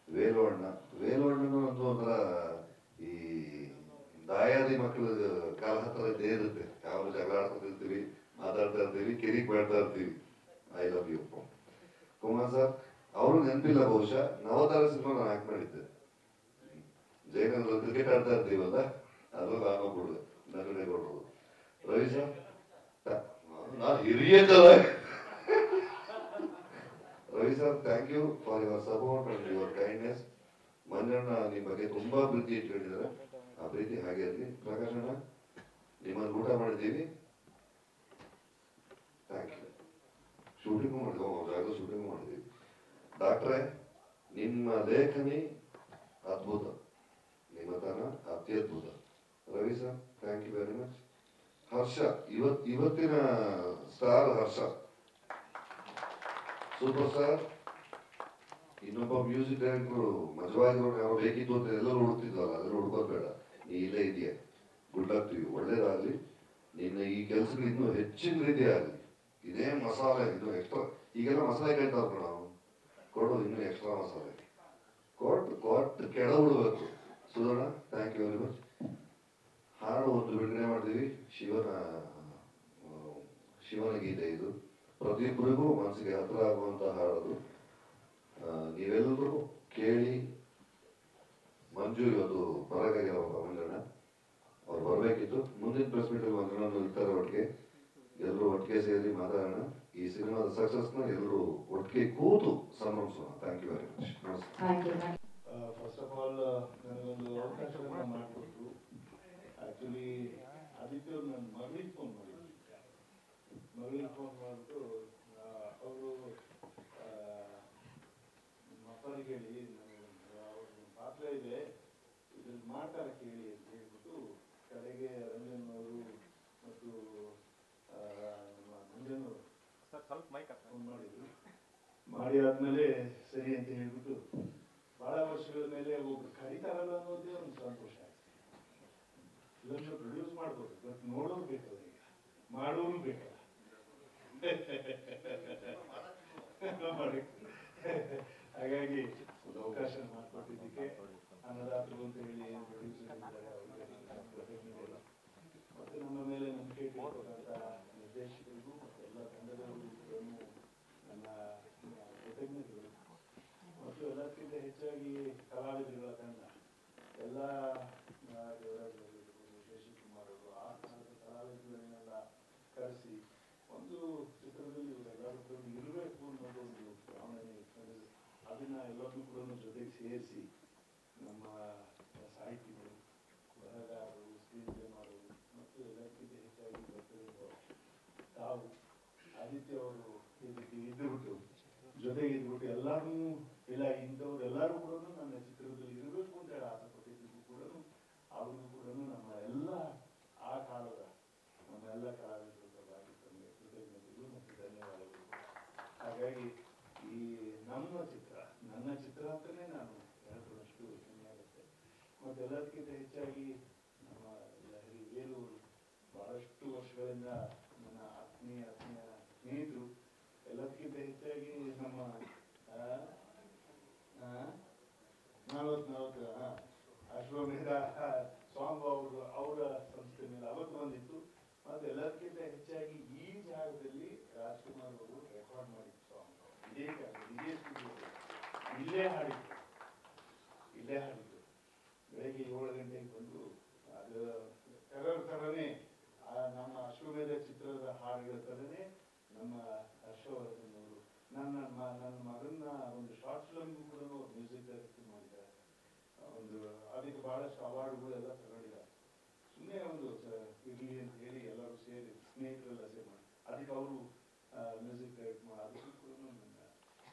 ವೇಲು ಅಣ್ಣನೂ ಒಂದು ಒಂಥರ ಈ ದಾಯಾದಿ ಮಕ್ಕಳು ಕಾಲ ಹತ್ರ ಇದ್ದೇ ಇರುತ್ತೆ. ಯಾವಾಗ ಜಗಳ ಆಡ್ತಿರ್ತೀವಿ, ಮಾತಾಡ್ತಾ ಇರ್ತೀವಿ, ಕಿರಿಕ್ ಮಾಡ್ತಾ ಇರ್ತೀವಿ. I love you. Kumar sir ಅವರು ನೆನಪಿಲ್ಲ ಬಹುಶಃ, ನವತಾರ ಸಿನಿಮಾ ನಾನು ಆಕ್ಟ್ ಮಾಡಿದ್ದೆ. ಜಯನಗರ ಕ್ರಿಕೆಟ್ ಆಡ್ತಾ ಇರ್ತೀವಲ್ಲ, ಅದು ನಾನು ಕೊಡುದು ನನ್ನಡೆ ಕೊಡೋದು. ರವಿ ಸರ್ ನಾನು ಹಿರಿಯ ಕಲ. Ravi sir thank you for your support and your kindness. Manjanna ನಿಮ್ಮ ಬಗ್ಗೆ ತುಂಬಾ ಪ್ರೀತಿ ಇಟ್ಕೊಂಡಿದ್ದಾರೆ, ಆ ಪ್ರೀತಿ ಹಾಗೆ ಇರಲಿ. ಪ್ರಕಾಶ್ ಅಣ್ಣ ನಿಮ್ಮನ್ನು ಊಟ ಮಾಡಿದ್ದೀವಿ, ಥ್ಯಾಂಕ್ ಯು. ಶೂಟಿಂಗು ಮಾಡಿದ್ವಿ, ಶೂಟಿಂಗು ಮಾಡಿದ್ದೀವಿ. ಡಾಕ್ಟ್ರೇ ನಿಮ್ಮ ಲೇಖನಿ ಅದ್ಭುತ, ನಿಮ್ಮತನ ಅತ್ಯದ್ಭುತ. Ravi sir thank you very much. Harsha ಇವತ್ತಿನ ಸ್ಟಾರ್ ಹರ್ಷ ಸೂಪರ್ ಸ್ಟಾರ್. ಇನ್ನೊಬ್ಬ ಮ್ಯೂಸಿಕ್ ಡೈರೆಕ್ಟರ್ ಮಜವಾಗಿರೋರು ಯಾರೋ ಬೇಕಿತ್ತು ಅಂತ ಎಲ್ಲರೂ ಹುಡುಕ್ತಿದ್ವಲ್ಲ, ಅದೆಲ್ಲ ಹುಡ್ಕೋದ್ ಬೇಡ, ನೀ ಇಲ್ಲೇ ಇದೆಯಾ. ಗುಡ್ ಲಕ್ ಟು ಯು, ಒಳ್ಳೇದಾಗಲಿ. ನಿನ್ನ ಈ ಕೆಲಸಗಳು ಇನ್ನೂ ಹೆಚ್ಚಿನ ರೀತಿ ಆಗಲಿ. ಇದೇ ಮಸಾಲೆ ಇದು ಎಕ್ಸ್ಟ್ರಾ, ಈಗೆಲ್ಲ ಮಸಾಲೆ ಕೇಳ್ತಾವ್ರು ನಾವು, ಕೊಡು ಇನ್ನೂ ಎಕ್ಸ್ಟ್ರಾ ಮಸಾಲೆ ಕೊಟ್ಟು ಕೆಳ ಬಿಡ್ಬೇಕು. ಸುಧರ್ಣ ಥ್ಯಾಂಕ್ ಯು ವೆರಿ ಮಚ್. ಹಾಡು ಒಂದು ಬಿಡುಗಡೆ ಮಾಡಿದೀವಿ, ಶಿವನ ಗೀತೆ. ಇದು ಪ್ರತಿಯೊಬ್ಬರಿಗೂ ಮನಸ್ಸಿಗೆ ಹತ್ರ ಆಗುವಂತ ಹಾಡೋದು. ನೀವೆಲ್ಲರೂ ಕೇಳಿ. ಮಂಜು ಇವತ್ತು ಬರಗಾಗಿಲ್ಲ, ಮಂಜಣ್ಣ ಅವ್ರು ಬರಬೇಕಿತ್ತು. ಮುಂದಿನ ಪ್ರೆಸ್ ಮೀಟಲ್ಲಿ ಮಂಜಣ್ಣ ಇರ್ತಾರೆ ಒಟ್ಟಿಗೆ, ಎಲ್ಲರೂ ಒಟ್ಟಿಗೆ ಸೇರಿ ಮಾತಾಡೋಣ. ಈ ಸಿನಿಮಾದ ಸಕ್ಸಸ್ನ ಎಲ್ಲರೂ ಒಟ್ಟಿಗೆ ಕೂತು ಸಂಭ್ರಮಿಸೋಣ. Thank you very much. Namaste. First of all ನನಗೊಂದು ಅವಕಾಶವನ್ನು ಮಾಡಿಕೊಟ್ರು. ಆ್ಯಕ್ಚುಲಿ ಆದಿತ್ಯ ನನ್ನ ಮಗಳಿಗೆ ಫೋನ್ ಮಾಡಿದ್ರು. ಮಾಡಿಬಿಟ್ಟು ಅವರು ನಮ್ಮ ಅಪ್ಪನಿಗೆ ಹೇಳಿ ಅವ್ರ ಪಾತ್ರ ಇದೆ, ಇದ್ರಲ್ಲಿ ಮಾಡ್ತಾರೆ ಕೇಳಿ ಅಂತ ಹೇಳ್ಬಿಟ್ಟು ಕಡೆಗೆ ರಂಜನ್ ಅವರು ಮತ್ತು ನಮ್ಮ ಮಂಜನ್ ಅವರು ಫೋನ್ ಮಾಡಿದ್ರು. ಮಾಡಿ ಆದ್ಮೇಲೆ ಸರಿ ಅಂತ ಹೇಳ್ಬಿಟ್ಟು ಬಹಳ ವರ್ಷಗಳ ಮೇಲೆ ಒಬ್ರು ಕರೀತಾರಲ್ಲ ಅನ್ನೋದೇ ಒಂದು ಸಂತೋಷ ಆಯ್ತು. ಇದನ್ನು ಪ್ರೊಡ್ಯೂಸ್ ಮಾಡ್ಬೋದು, ಬಟ್ ನೋಡೋರು ಬೇಕಲ್ಲ, ಈಗ ಮಾಡೋರು ಬೇಕಲ್ಲ. ಹಾಗಾಗಿ ಒಂದು ಅವಕಾಶ ಮಾಡಿಕೊಟ್ಟಿದ್ದಕ್ಕೆ ಅನ್ನದಾತರು ಅಂತ ಹೇಳಿ ಏನು ಪ್ರೊಡ್ಯೂಸರ್ ಇದ್ದಾರೆ ಅವರಿಗೆ ಮತ್ತೆ ನಮ್ಮ ಮೇಲೆ ನಂಬಿಕೆ ಇಟ್ಟಿರ್ತಕ್ಕಂಥ ನಿರ್ದೇಶಕರಿಗೂ ಮತ್ತು ಎಲ್ಲ ತಂಡದವರಿಗೂ ನನ್ನ ಕೃತಜ್ಞತೆಗಳು. ಮತ್ತು ಎಲ್ಲಕ್ಕಿಂತ ಹೆಚ್ಚಾಗಿ ಕಲಾವಿದರುಗಳ ತಂಡ, ಎಲ್ಲ ದೇವರಾಜ್ ಶಶಿಕುಮಾರ್ ಅವರು ಆ ಕಾಲದ ಕಲಾವಿದರುಗಳನ್ನೆಲ್ಲ ಕರೆಸಿ ಒಂದು ಚಿತ್ರದಲ್ಲಿ ಇವರೆಲ್ಲರೂ ಇರಬೇಕು ಅನ್ನೋದು ಒಂದು ಭಾವನೆ ಇರ್ತದೆ. ಅದನ್ನ ಎಲ್ಲರನ್ನೂ ಕೂಡ ಜೊತೆಗೆ ಸೇರಿಸಿ ನಮ್ಮ ಸಾಹಿತಿಗಳು, ಬರಹಗಾರರು, ಸ್ಕ್ರೀನ್ ಮತ್ತು ಎಲ್ಲಕ್ಕಿಂತ ಹೆಚ್ಚಾಗಿ ಬರ್ತಿರೋ ತಾವು ಆದಿತ್ಯ ಅವರು ಇದ್ದುಬಿಟ್ಟು ಜೊತೆಗೆ ಇದ್ಬಿಟ್ಟು ಎಲ್ಲರೂ ಇಲ್ಲ ಇಂಥವ್ರು ಎಲ್ಲರೂ ಕೂಡ ನನ್ನ ಚಿತ್ರದಲ್ಲಿ ಇರಬೇಕು ಅಂತ ಹೇಳಿ ಆಸೆ ಪಟ್ಟಿದ್ದು ಕೂಡ ಅವ್ರಿಗೂ ಕೂಡ ನಮ್ಮ ಎಲ್ಲ ಆ ಕಾಲದ ನಮ್ಮ ಎಲ್ಲ ಕಲಾವಿದರ ಪರವಾಗಿ ತಮಗೆ ಕೃತಜ್ಞತೆಗಳು ಮತ್ತು ಧನ್ಯವಾದಗಳು. ಹಾಗಾಗಿ ಈ ನನ್ನ ಚಿತ್ರ ಅಂತಲೇ ನಾನು ಹೇಳ್ಕೊಂಡಷ್ಟು ಹೆಮ್ಮೆ ಆಗುತ್ತೆ. ಮತ್ತು ಎಲ್ಲದಕ್ಕಿಂತ ಹೆಚ್ಚಾಗಿ ನಮ್ಮ ಲಹರಿ ವೇಲೂರು ಬಹಳಷ್ಟು ವರ್ಷಗಳಿಂದ ನನ್ನ ಆತ್ಮೀಯ ಸ್ನೇಹಿತರು. ಎಲ್ಲದಕ್ಕಿಂತ ಹೆಚ್ಚಾಗಿ ನಮ್ಮ 40 ಅಶ್ವಮೇಧ ಸಾಂಗ್ ಅವರ ಸಂಸ್ಥೆ ಮೇಲೆ ಅವತ್ತು ಬಂದಿತ್ತು. ಮತ್ತು ಎಲ್ಲದಕ್ಕಿಂತ ಹೆಚ್ಚಾಗಿ ಈ ಜಾಗದಲ್ಲಿ ರಾಜ್ಕುಮಾರ್ ಅವರು ರೆಕಾರ್ಡ್ ಮಾಡಿದ ಸಾಂಗ್ ಇದೇ ಜಾಗ ಇದೇ ಸ್ಟುಡಿಯೋ ಇಲ್ಲೇ ಹಾಡಿದ್ರು ಬೆಳಗ್ಗೆ 7 ಗಂಟೆಗೆ ಬಂದು ಅದು ಥರನೇ ನಮ್ಮ ಅಶ್ವಮೇಧ ಚಿತ್ರದ ಹಾಡುಗಳ ಥರನೇ ನಮ್ಮ ಹರ್ಷವರ್ಧನ್ ಅವರು ನನ್ನ ಮಗನ ಒಂದು ಶಾರ್ಟ್ ಫಿಲ್ಮ್ಗೂ ಕೂಡ ಮ್ಯೂಸಿಕ್ ಡೈರೆಕ್ಟ್ ಮಾಡಿದ್ದಾರೆ. ಒಂದು ಅದಕ್ಕೆ ಬಹಳಷ್ಟು ಅವಾರ್ಡ್ಗಳೆಲ್ಲ ತಗೊಂಡಿದ್ದಾರೆ. ಸುಮ್ಮನೆ ಒಂದು ಇರಲಿ ಅಂತ ಹೇಳಿ ಎಲ್ಲರೂ ಸೇರಿ ಸ್ನೇಹಿತರೆಲ್ಲ ಸೇರಿ ಮಾಡಿ ಅದಕ್ಕೆ ಅವರು ಮ್ಯೂಸಿಕ್ ಡೈರೆಕ್ಟ್ ಮಾಡಿ ಅದಕ್ಕೂ ಕೂಡ ನನ್ನ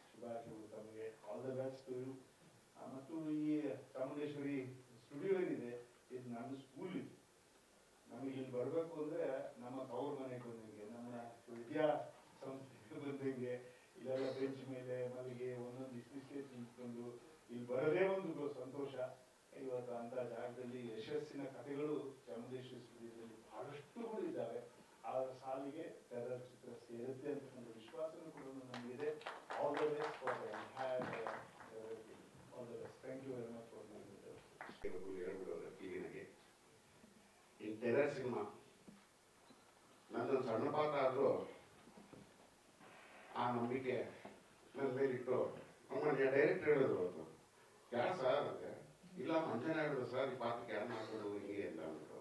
ಶುಭಾಶಯಗಳು ತಮಗೆ. All the best. ಮತ್ತು ಈ ಚಾಮುಂಡೇಶ್ವರಿ ಸ್ಟುಡಿಯೋ ಏನಿದೆ ಇದು ನನ್ನ ಸ್ಕೂಲ್ ಇದೆ. ನಮಗೆ ಇಲ್ಲಿ ಬರಬೇಕು ಅಂದರೆ ನಮ್ಮ ತವ್ರ ಮನೆಗೆ ಬಂದಂಗೆ, ನಮ್ಮ ವಿದ್ಯಾ ಸಂಸ್ಥೆಗೆ ಬಂದಂಗೆ, ಇಲ್ಲೆಲ್ಲ ಬೆಂಚ್ ಮೇಲೆ ಮನೆಗೆ ಒಂದೊಂದು ಇಷ್ಟಿಷ್ಟೇ ನಿಂತ್ಕೊಂಡು ಇಲ್ಲಿ ಬರೋದೇ ಒಂದು ಸಂತೋಷ. ಇವತ್ತು ಅಂಥ ಜಾಗದಲ್ಲಿ ಯಶಸ್ಸಿನ ಕಥೆಗಳು ಚಾಮುಂಡೇಶ್ವರಿ ಸ್ಟುಡಿಯೋದಲ್ಲಿ ಬಹಳಷ್ಟು ಇದ್ದಾವೆ. ಆ ಸಾಲಿಗೆ ಟೆರರ್ ಚಿತ್ರ ಸೇರುತ್ತೆ ಅಂತ ಒಂದು ವಿಶ್ವಾಸನೂ ಕೂಡ ನಮಗಿದೆ. All the best for all the best. Thank you very much for ಹೇಳ್ಬಿಡೋರು ಕ್ಲೀನಾಗಿ. ಈ ಟೆರರ್ ಸಿನಿಮಾ ನನ್ನೊಂದು ಸಣ್ಣ ಪಾತ್ರ ಆದರೂ ಆ ನಂಬಿಕೆ ನನ್ನ ಮೇಲಿಟ್ಟು ಅಮ್ಮ ಡೈರೆಕ್ಟರ್ ಹೇಳಿದ್ರು ಅವತ್ತು, ಯಾರು ಸರ್ ಅಂದರೆ, ಇಲ್ಲ ಮಂಜನ ಹೇಳಿದ್ರು ಸರ್ ಈ ಪಾತ್ರಕ್ಕೆ ಯಾರು ಮಾಡ್ಕೊಂಡು ಹಿಂಗೆ ಅಂತ ಅಂದ್ಬಿಟ್ಟು.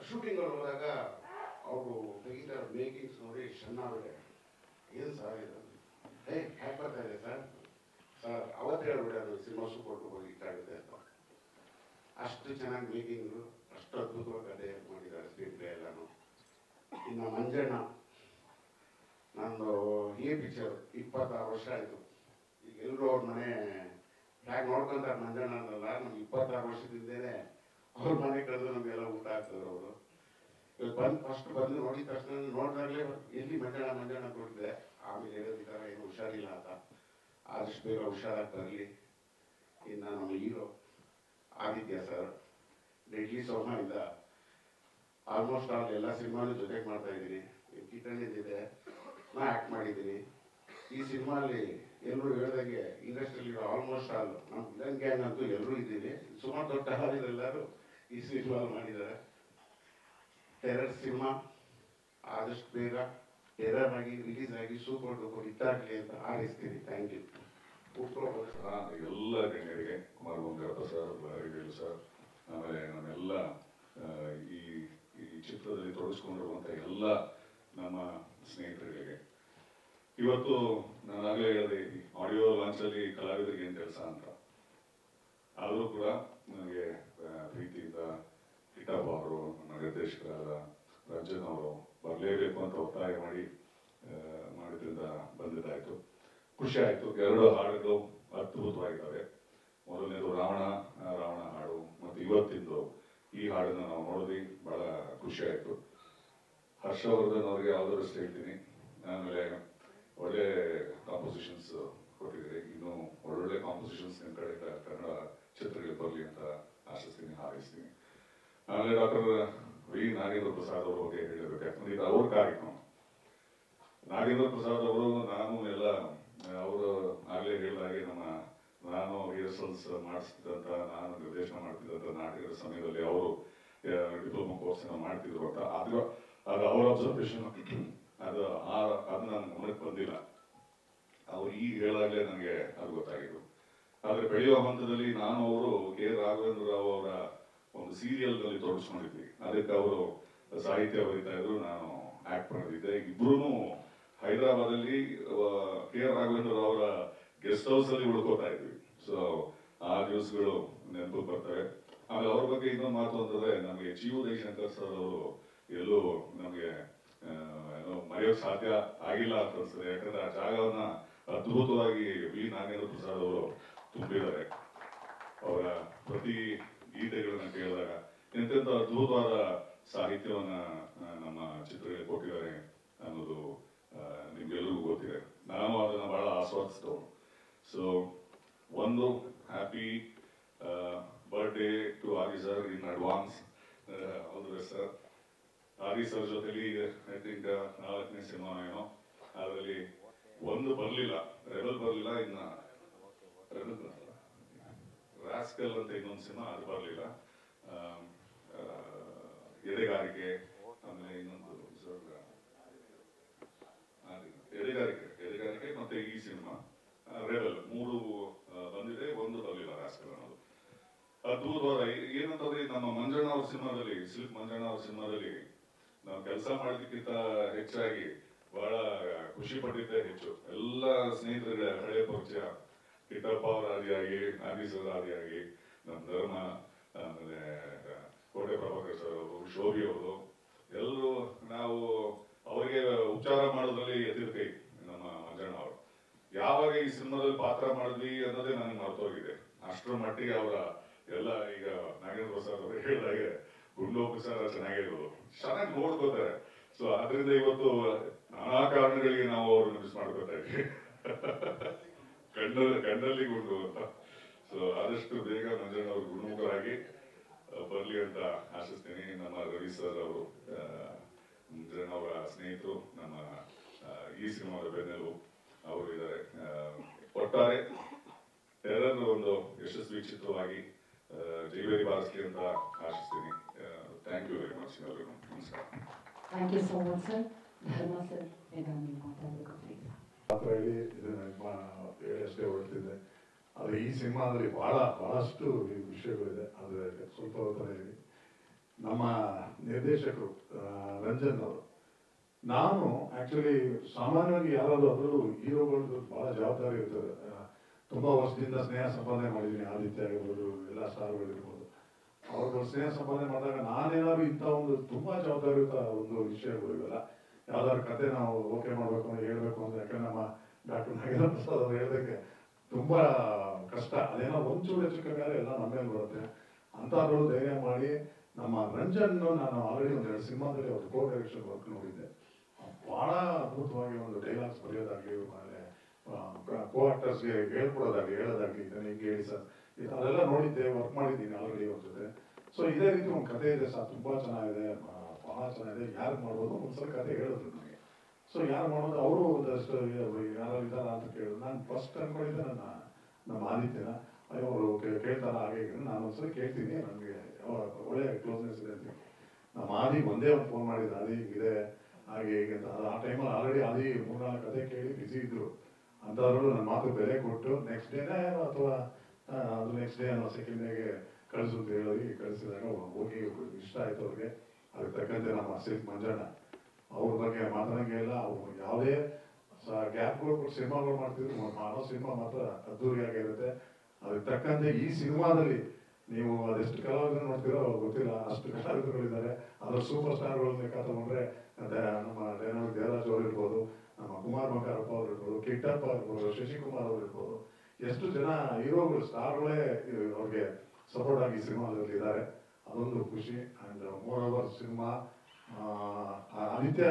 ಶೂಟಿಂಗಲ್ಲಿ ಹೋದಾಗ ಅವರು ತೆಗಿತಾರೆ ಮೇಕಿಂಗ್ಸ್ ನೋಡಿ ಚೆನ್ನಾಗಿದೆ. ಏನು ಸರ್ ಇದು ಹ್ಯಾಕ್ ಬರ್ತಾ ಇದೆ ಸರ್ ಅವತ್ತು ಹೇಳ್ಬಿಡಿ ಅದು ಸಿನಿಮಾ ಸೂಪರ್ ಡೂಪರ್ ಹಿಟ್ ಆಗುತ್ತೆ ಅಂತ. ಅಷ್ಟು ಚೆನ್ನಾಗಿ ಮೇಕಿಂಗು, ಅಷ್ಟು ಅದ್ಭುತವಾಗಿ ಕಥೆ ಮಾಡಿದ್ದಾರೆ, ಸ್ಕ್ರೀನ್ ಪ್ಲೇ ಎಲ್ಲಾನು. ಇನ್ನು ಮಂಜಣ್ಣ ನಂದು ಈ ಪಿಕ್ಚರ್ 26 ವರ್ಷ ಆಯಿತು. ಈಗ ಎಲ್ಲರೂ ಅವ್ರ ಮನೆ ಹೇಗೆ ನೋಡ್ಕೊಂತಾರೆ ಮಂಜಣ್ಣ ಅಂದ್ರಲ್ಲ, ನಮ್ಗೆ 26 ವರ್ಷದಿಂದನೇ ಅವ್ರ ಮನೆ ಕಳೆದು ನಮಗೆಲ್ಲ ಊಟ ಆಗ್ತದ್ರು ಅವರು. ಇವತ್ತು ಫಸ್ಟ್ ಬಂದು ನೋಡಿದ ತಕ್ಷಣ ನೋಡಿದಾಗಲೇ ಎಲ್ಲಿ ಮಂಜಣ್ಣ ಕೊಟ್ಟಿದೆ. ಆಮೇಲೆ ಹೇಳೋದಿದ್ದಾರೆ ಏನು ಹುಷಾರಿಲ್ಲ ಅಂತ, ಆದಷ್ಟು ಬೇಗ ಹುಷಾರಾಗಿ ಬರಲಿ. ಇನ್ನು ನಮ್ಮ ಹೀರೋ ಆದಿತ್ಯ ಸರ್ ಡೆಡ್ಲಿ ಸೋಮಾಯಿಂದ ಆಲ್ಮೋಸ್ಟ್ ಆಲ್ ಎಲ್ಲ ಸಿನಿಮಾನು ಜೊತೆಗೆ ಮಾಡ್ತಾ ಇದ್ದೀನಿ. ಕಿಟ್ಟಣಿದಿದೆ, ನಾ ಆ್ಯಕ್ಟ್ ಮಾಡಿದ್ದೀನಿ. ಈ ಸಿನಿಮಾಲಿ ಎಲ್ಲರೂ ಹೇಳ್ದಂಗೆ ಇಂಡಸ್ಟ್ರಿಯಲ್ಲಿ ಆಲ್ಮೋಸ್ಟ್ ಆಲ್ ನಮ್ಮ ವಿಲನ್ ಗ್ಯಾಂಗ್ ಅಂತೂ ಎಲ್ಲರೂ ಇದ್ದೀವಿ. ಸುಮಾರು ದೊಡ್ಡ ಹಾಲಿರೆಲ್ಲರೂ ಈ ಸಿನಿಮಾ ಮಾಡಿದ್ದಾರೆ. ಟೆರರ್ ಸಿನಿಮಾ ಆದಷ್ಟು ಬೇಗ ಟೆರರ್ ಆಗಿ ರಿಲೀಸ್ ಆಗಿ ಸೂಪರ್ ಡೂಪರ್ ಹಿಟ್ಟಾಗಲಿ ಅಂತ ಹಾರೈಸ್ತೀನಿ. Thank you. ಎಲ್ಲ ಗಣ್ಯರಿಗೆ, ಕುಮಾರ್ ಬಂಗಾರಪ್ಪ ಸರ್, ಬಾರಿಗಳು ಸರ್, ಆಮೇಲೆ ನಮ್ಮೆಲ್ಲ ಈ ಚಿತ್ರದಲ್ಲಿ ತೊಡಗಿಸ್ಕೊಂಡಿರುವಂಥ ಎಲ್ಲ ನಮ್ಮ ಸ್ನೇಹಿತರಿಗೆ ಇವತ್ತು ನಾನಾಗಲೇ ಹೇಳಿದೆ, ಆಡಿಯೋ ಲಾಂಚಲ್ಲಿ ಕಲಾವಿದರಿಗೆ ಏನು ಕೆಲಸ ಅಂತ. ಆದರೂ ಕೂಡ ನನಗೆ ಪ್ರೀತಿಯಿಂದ ಕಿಟ್ಟಪ್ಪ ಅವರು, ನಮ್ಮ ನಿರ್ದೇಶಕರಾದ ರಂಜನ್ ಅವರು ಬರಲೇಬೇಕು ಅಂತ ಒತ್ತಾಯ ಮಾಡಿದ್ರಿಂದ ಬಂದಿದ್ದಾಯಿತು. ಖುಷಿ ಆಯಿತು. 2 ಹಾಡುಗಳು ಅದ್ಭುತವಾಗಿದ್ದಾವೆ. ಮೊದಲನೇದು ರಾವಣ ಹಾಡು, ಮತ್ತು ಇವತ್ತಿಂದು ಈ ಹಾಡನ್ನು ನಾವು ನೋಡಿದ್ವಿ, ಬಹಳ ಖುಷಿ ಆಯಿತು. ಹರ್ಷವರ್ಧನ್ ಅವರಿಗೆ ಯಾವುದಾದ್ರು ಹೇಳ್ತೀನಿ, ಆಮೇಲೆ ಒಳ್ಳೆ ಕಾಂಪೋಸಿಷನ್ಸ್ ಕೊಟ್ಟಿದ್ದೀರಿ. ಇನ್ನೂ ಒಳ್ಳೊಳ್ಳೆ ಕಾಂಪೋಸಿಷನ್ಸ್ ನಿಮ್ಮ ಕಡೆಯಿಂದ ಕನ್ನಡ ಚಿತ್ರಗಳಿಗೆ ಬರಲಿ ಅಂತ ಆಶಿಸ್ತೀನಿ, ಹಾರೈಸ್ತೀನಿ. ಆಮೇಲೆ ಡಾಕ್ಟರ್ ವಿ ನಾಗೇಂದ್ರ ಪ್ರಸಾದ್ ಅವರ ಬಗ್ಗೆ ಹೇಳಬೇಕು, ಯಾಕಂದ್ರೆ ಇದು ಅವ್ರ ಕಾರ್ಯಕ್ರಮ. ನಾಗೇಂದ್ರ ಪ್ರಸಾದ್ ಅವರು, ನಾನು ಎಲ್ಲ ಅವರು ಆಗಲೇ ಹೇಳಿದಾಗೆ ನಾನು ರಿಹರ್ಸಲ್ಸ್ ಮಾಡಿಸ್ತಿದ್ದಂಥ, ನಾನು ನಿರ್ದೇಶನ ಮಾಡ್ತಿದ್ದಂಥ ನಾಟಕದ ಸಮಯದಲ್ಲಿ ಅವರು ಡಿಪ್ಲೊಮಾ ಕೋರ್ಸನ್ನು ಮಾಡ್ತಿದ್ರು ಅಂತ ಅದು ಅವ್ರ ಅಬ್ಸರ್ವೇಷನ್, ಅದು ನನ್ನ ಗಮನಕ್ಕೆ ಬಂದಿಲ್ಲ. ಅವ್ರು ಈಗ ಹೇಳಿದಾಗಲೇ ನನಗೆ ಅದು ಗೊತ್ತಾಗಿದ್ದು. ಆದರೆ ಬೆಳೆಯುವ ಹಂತದಲ್ಲಿ ನಾನು ಅವರು ಕೆ ರಾಘವೇಂದ್ರ ರಾವ್ ಅವರ ಒಂದು ಸೀರಿಯಲ್ನಲ್ಲಿ ತೊಡಗಿಸ್ಕೊಂಡಿದ್ವಿ. ಅದಕ್ಕೆ ಅವರು ಸಾಹಿತ್ಯ ಬರೀತಾ ಇದ್ರು, ನಾನು ಆಕ್ಟ್ ಮಾಡಿದ್ದೆ. ಇಬ್ರು ಹೈದರಾಬಾದಲ್ಲಿ ಕೆ ರಾಘವೇಂದ್ರ ಅವರ ಗೆಸ್ಟ್ ಹೌಸ್ ಅಲ್ಲಿ ಉಳ್ಕೋತಾ ಇದ್ವಿ. ಸೊ ಆ ದಿವಸಗಳು ನೆನಪು ಬರ್ತವೆ. ಆಮೇಲೆ ಅವ್ರ ಬಗ್ಗೆ ಇನ್ನೊಂದು ಮಾತು ಅಂತಂದ್ರೆ, ನಮಗೆ ಜಿ ಉದಯಶಂಕರ್ ಸರ್ ಅವರು ಎಲ್ಲೂ ನಮಗೆ ಮರೆಯೋಕೆ ಸಾಧ್ಯ ಆಗಿಲ್ಲ ಅಂತ ಅನ್ಸುತ್ತೆ. ಯಾಕಂದ್ರೆ ಆ ಜಾಗವನ್ನ ಅದ್ಭುತವಾಗಿ ವಿ ನಾಗೇಂದ್ರ ಪ್ರಸಾದ್ ಅವರು ತುಂಬಿದ್ದಾರೆ. ಅವರ ಪ್ರತಿ ಗೀತೆಗಳನ್ನ ಕೇಳಿದಾಗ ಎಂತೆಂಥ ಅದ್ಭುತವಾದ ಸಾಹಿತ್ಯವನ್ನ ನಮ್ಮ ಚಿತ್ರಗಳಿಗೆ ಕೊಟ್ಟಿದ್ದಾರೆ ಅನ್ನೋದು ನಿಮ್ಗೆಲ್ಲರಿಗೂ ಗೊತ್ತಿದೆ. ನಾನು ಅದನ್ನ ಬಹಳ ಆಸ್ವಾದಿಸಿದವನು. ಸೊ ಒಂದು ಹ್ಯಾಪಿ ಬರ್ಡೇ ಟು ಆಗಿ sir in advance. All the best sir. Adi sir ಜೊತೆಲಿ ಐ ಥಿಂಕ್ 4ನೇ ಸಿನಿಮಾ ಏನೋ, ಅದರಲ್ಲಿ ಒಂದು ಬರಲಿಲ್ಲ, ರೆಬಲ್ ಬರಲಿಲ್ಲ, ಇನ್ನ ರಾಸ್ಕಲ್ ಅಂತ ಇನ್ನೊಂದು ಸಿನಿಮಾ, ಅದು ಬರಲಿಲ್ಲ. ಎಡೆಗಾಯ ಎದೆಗಾರಿಕೆ, ಆಮೇಲೆ ಇನ್ನೊಂದು ಎದೆಗಾರಿಕೆ ಮತ್ತೆ ಈ ಸಿನಿಮಾ ರೆಬೆಲ್ 3 ಬಂದಿದೆ, ಒಂದು ಬರಲಿಲ್ಲ ರಾಸ್ಕಲ್ ಅನ್ನೋದು. ಅದ್ಭುತವಾದ ಏನಂತಂದ್ರೆ ನಮ್ಮ ಮಂಜಣ್ಣ ಅವ್ರ ಸಿನಿಮಾದಲ್ಲಿ, ಸಿಲ್ಕ್ ಮಂಜಣ್ಣ ಅವ್ರ ಸಿನಿಮಾದಲ್ಲಿ ನಾವು ಕೆಲಸ ಮಾಡೋದಕ್ಕಿಂತ ಹೆಚ್ಚಾಗಿ ಬಹಳ ಖುಷಿ ಪಟ್ಟಿದ್ದೆ ಹೆಚ್ಚು. ಎಲ್ಲ ಸ್ನೇಹಿತರುಗಳ ಹಳೆ ಪರಿಚಯ, ಕಿಟ್ಟಪ್ಪ ಅವರ ಆದಿಯಾಗಿ, ನಾಗೇಶ್ ಅವರ ಆದಿಯಾಗಿ, ನಮ್ಮ ಧರ್ಮ, ಆಮೇಲೆ ಕೋಟೆ ಪ್ರಭಾಕರ್ ಸರ್ ಅವರು, ಶೋಭಿ ಅವರು, ಎಲ್ಲರೂ ನಾವು ಅವರಿಗೆ ಉಪಚಾರ ಮಾಡೋದ್ರಲ್ಲಿ ಎತ್ತಿದ ಕೈ ನಮ್ಮ ಮಂಜಣ್ಣ ಅವರು. ಯಾವಾಗ ಈ ಸಿನಿಮಾದಲ್ಲಿ ಪಾತ್ರ ಮಾಡಿದ್ವಿ ಅನ್ನೋದೇ ನನಗೆ ಮರ್ತೋಗಿದೆ. ಅಷ್ಟರ ಮಟ್ಟಿಗೆ ಅವರ ಎಲ್ಲ, ಈಗ ನಾಗೇಂದ್ರ ಪ್ರಸಾದ್ ಅವರು ಹೇಳಿದಾಗೆ ಗುಂಡು ಉಪಚಾರ ಚೆನ್ನಾಗಿರೋದು, ಚೆನ್ನಾಗಿ ನೋಡ್ಕೋತಾರೆ. ಸೊ ಅದರಿಂದ ಇವತ್ತು ನಾನಾ ಕಾರಣಗಳಿಗೆ ನಾವು ಅವ್ರನ್ನ ಮಿಸ್ ಮಾಡ್ಕೋತಾ ಇದ್ವಿ. ಕಣ್ಣಲ್ಲಿ ಗುಂಡು ಅಂತ. ಸೊ ಆದಷ್ಟು ಬೇಗ ಮಂಜಣ್ಣ ಅವರು ಗುಣಮುಖರಾಗಿ ಬರ್ಲಿ ಅಂತ ಆಶಿಸ್ತೀನಿ. ನಮ್ಮ ರವಿ ಸರ್ ಅವರು ಮಂಜಣ್ಣ ಅವರ ಸ್ನೇಹಿತರು, ನಮ್ಮ ಈ ಸಿನಿಮಾದ ಬೆನ್ನೆಲುಬು ಅವರು ಇದ್ದಾರೆ. ಒಟ್ಟಾರೆ ಟೆರರ್ ಒಂದು ಯಶಸ್ವಿ ಚಿತ್ರವಾಗಿ ಜೈವೇರಿ ಬಾರಿಸಲಿ ಅಂತ ಆಶಿಸ್ತೀನಿ. ಥ್ಯಾಂಕ್ ಯು ವೆರಿ ಮಚ್ ಎಲ್ಲರಿಗೂ. ನಮಸ್ಕಾರ. Thank you so much sir. Dharma sir, ನೀವು ಮಾತಾಡಬೇಕು ಪ್ಲೀಸ್. ಮಾತ್ರ ಹೇಳಿ ಇದನ್ನ ಹೇಳಷ್ಟೇ ಹೊರಡ್ತಿದ್ದೆ. ಆದರೆ ಈ ಸಿನಿಮಾದಲ್ಲಿ ಬಹಳಷ್ಟು ವಿಷಯಗಳಿದೆ. ಆದರೆ ಸ್ವಲ್ಪ ಹೊತ್ತನೇ ಹೇಳಿ, ನಮ್ಮ ನಿರ್ದೇಶಕರು ರಂಜನ್ ಅವರು, ನಾನು ಆ್ಯಕ್ಚುಲಿ ಸಾಮಾನ್ಯವಾಗಿ ಯಾರಾದರೂ ಅದರಲ್ಲೂ ಹೀರೋಗಳದ್ದು ಭಾಳ ಜವಾಬ್ದಾರಿ ಇರ್ತದೆ. ತುಂಬ ವರ್ಷದಿಂದ ಸ್ನೇಹ ಸಂಪಾದನೆ ಮಾಡಿದ್ದೀನಿ. ಆದಿತ್ಯ ಆಗಿರ್ಬೋದು, ಎಲ್ಲ ಸ್ಟಾರ್ಗಳಿರ್ಬೋದು. ಅವ್ರ ಸ್ನೇಹ ಸಂಪಾದನೆ ಮಾಡಿದಾಗ ನಾನೇನಾದ್ರು ಇಂಥ ಒಂದು ತುಂಬ ಜವಾಬ್ದಾರಿಯುತ ಒಂದು ವಿಷಯಗಳು ಇವೆಲ್ಲ, ಯಾವ್ದಾದ್ರು ಕತೆ ನಾವು ಓಕೆ ಮಾಡಬೇಕು ಅಂತ ಹೇಳ್ಬೇಕು ಅಂತ, ಯಾಕಂದ್ರೆ ನಮ್ಮ ಡಾಕ್ಟರ್ ನಾಗೇಂದ್ರ ಪ್ರಸಾದ್ ಅವ್ರು ಹೇಳೋದಕ್ಕೆ ತುಂಬ ಕಷ್ಟ. ಅದೇನೋ ಒಂಚೂರು ಹೆಚ್ಚು ಕಮ್ಮಿ ಆದರೆ ಎಲ್ಲ ನಮ್ಮ ಮೇಲೆ ಬರುತ್ತೆ. ಅಂಥದ್ರಲ್ಲೂ ಧೈರ್ಯ ಮಾಡಿ ನಮ್ಮ ರಂಜನ್, ನಾನು ಆಲ್ರೆಡಿ ಒಂದು 2 ಸಿನಿಮಾದಲ್ಲಿ ಅವ್ರ ಕೋ ಡೈರೆಕ್ಷನ್ ವರ್ಕ್ ನೋಡಿದ್ದೆ. ಭಾಳ ಅದ್ಭುತವಾಗಿ ಒಂದು ಡೈಲಾಗ್ಸ್ ಬರೆಯೋದಾಗಲಿ, ಆಮೇಲೆ ಕೋ ಆಕ್ಟರ್ಸ್ಗೆ ಹೇಳ್ಕೊಡೋದಾಗಲಿ, ಹೇಳೋದಾಗಲಿ, ಇದನ್ನು ಹಿಂಗೆ ಹೇಳಿ ಸರ್, ಅದೆಲ್ಲ ನೋಡಿದ್ದೆ, ವರ್ಕ್ ಮಾಡಿದ್ದೀನಿ ಆಲ್ರೆಡಿ ಅವ್ರ ಜೊತೆ. ಸೊ ಇದೇ ರೀತಿ ಒಂದು ಕತೆ ಇದೆ ಸರ್, ತುಂಬ ಚೆನ್ನಾಗಿದೆ, ಭಾಳ ಚೆನ್ನಾಗಿದೆ. ಯಾರು ಮಾಡ್ಬೋದು ಒಂದ್ಸಲ ಕತೆ ಹೇಳಿದ್ರು ನನಗೆ. ಸೊ ಯಾರು ಮಾಡೋದು, ಅವರು ಒಂದಷ್ಟು ಯಾರು ಇದ್ದಾರ ಅಂತ ಕೇಳಿದ್ರು. ನಾನು ಫಸ್ಟ್ ಅನ್ಕೊಂಡಿದ್ದೆ ನಮ್ಮ ಆದಿತ್ಯನ, ಅವರು ಕೇಳ್ತಾರ ಹಾಗೆ. ನಾನು ಒಂದ್ಸಲ ಕೇಳ್ತೀನಿ, ನನಗೆ ಒಳ್ಳೆಯ ಕ್ಲೋಸ್ನೆಸ್ ಇದೆ ಅಂತ. ನಮ್ಮ ಆದಿ ಒಂದೇ ಒಂದು ಫೋನ್ ಮಾಡಿದ್ದು, ಆದಿ ಹಿಂಗಿದೆ ಹಾಗೆ ಹೀಗೆ ಅಂತ. ಆ ಟೈಮಲ್ಲಿ ಆಲ್ರೆಡಿ ಆದಿ 3-4 ಕತೆ ಕೇಳಿ ಬಿಸಿ ಇದ್ರು. ಅಂಥದ್ರಲ್ಲೂ ನನ್ನ ಮಾತು ಬೆಲೆ ಕೊಟ್ಟು ನೆಕ್ಸ್ಟ್ ಡೇನೇ ಅಥವಾ ಅದು ನೆಕ್ಸ್ಟ್ ಡೇ ಅನ್ನೋ ಸೆಕೆಂಡ್ ಡೇಗೆ ಕಳಿಸು ಅಂತ ಹೇಳಿ ಕಳಿಸಿದಾಗ ಹೋಗಿ ಇಷ್ಟ ಆಯಿತು ಅವ್ರಿಗೆ. ಅದಕ್ಕೆ ತಕ್ಕಂತೆ ನಮ್ಮ ಸಿಲ್ಕ್ ಮಂಜಣ್ಣ ಅವ್ರ ಬಗ್ಗೆ ಮಾತಾಡೋಂಗೆ ಇಲ್ಲ. ಅವ್ರು ಯಾವುದೇ ಗ್ಯಾಪ್ಗಳು ಕೊಟ್ಟು ಸಿನಿಮಾಗಳು ಮಾಡ್ತಿದ್ರು, ಮಾಡೋ ಸಿನಿಮಾ ಮಾತ್ರ ಅದ್ದೂರಿಯಾಗಿರುತ್ತೆ. ಅದಕ್ಕೆ ತಕ್ಕಂತೆ ಈ ಸಿನಿಮಾದಲ್ಲಿ ನೀವು ಅದೆಷ್ಟು ಕಲಾವಿದರು ನೋಡ್ತೀರೋ ಗೊತ್ತಿಲ್ಲ, ಅಷ್ಟು ಕಲಾವಿದರುಗಳಿದ್ದಾರೆ. ಅದರ ಸೂಪರ್ ಸ್ಟಾರ್ಗಳು ಲೆಕ್ಕ ತಗೊಂಡ್ರೆ ನಮ್ಮ ಡೈನಾಮಿಕ್ ದೇವರಾಜ್ ಅವರು ಇರ್ಬೋದು, ನಮ್ಮ ಕುಮಾರ್ ಬಂಗಾರಪ್ಪ ಅವರು ಇರ್ಬೋದು, ಕಿಟ್ಟಪ್ಪ ಇರ್ಬೋದು, ಶಶಿಕುಮಾರ್ ಅವರು ಇರ್ಬೋದು. ಎಷ್ಟು ಜನ ಹೀರೋಗಳು, ಸ್ಟಾರ್ಗಳೇ ಅವ್ರಿಗೆ ಸಪೋರ್ಟ್ ಆಗಿ ಸಿನಿಮಾದಲ್ಲಿ ಇದ್ದಾರೆ. ಅದೊಂದು ಖುಷಿ. And more over cinema Aditya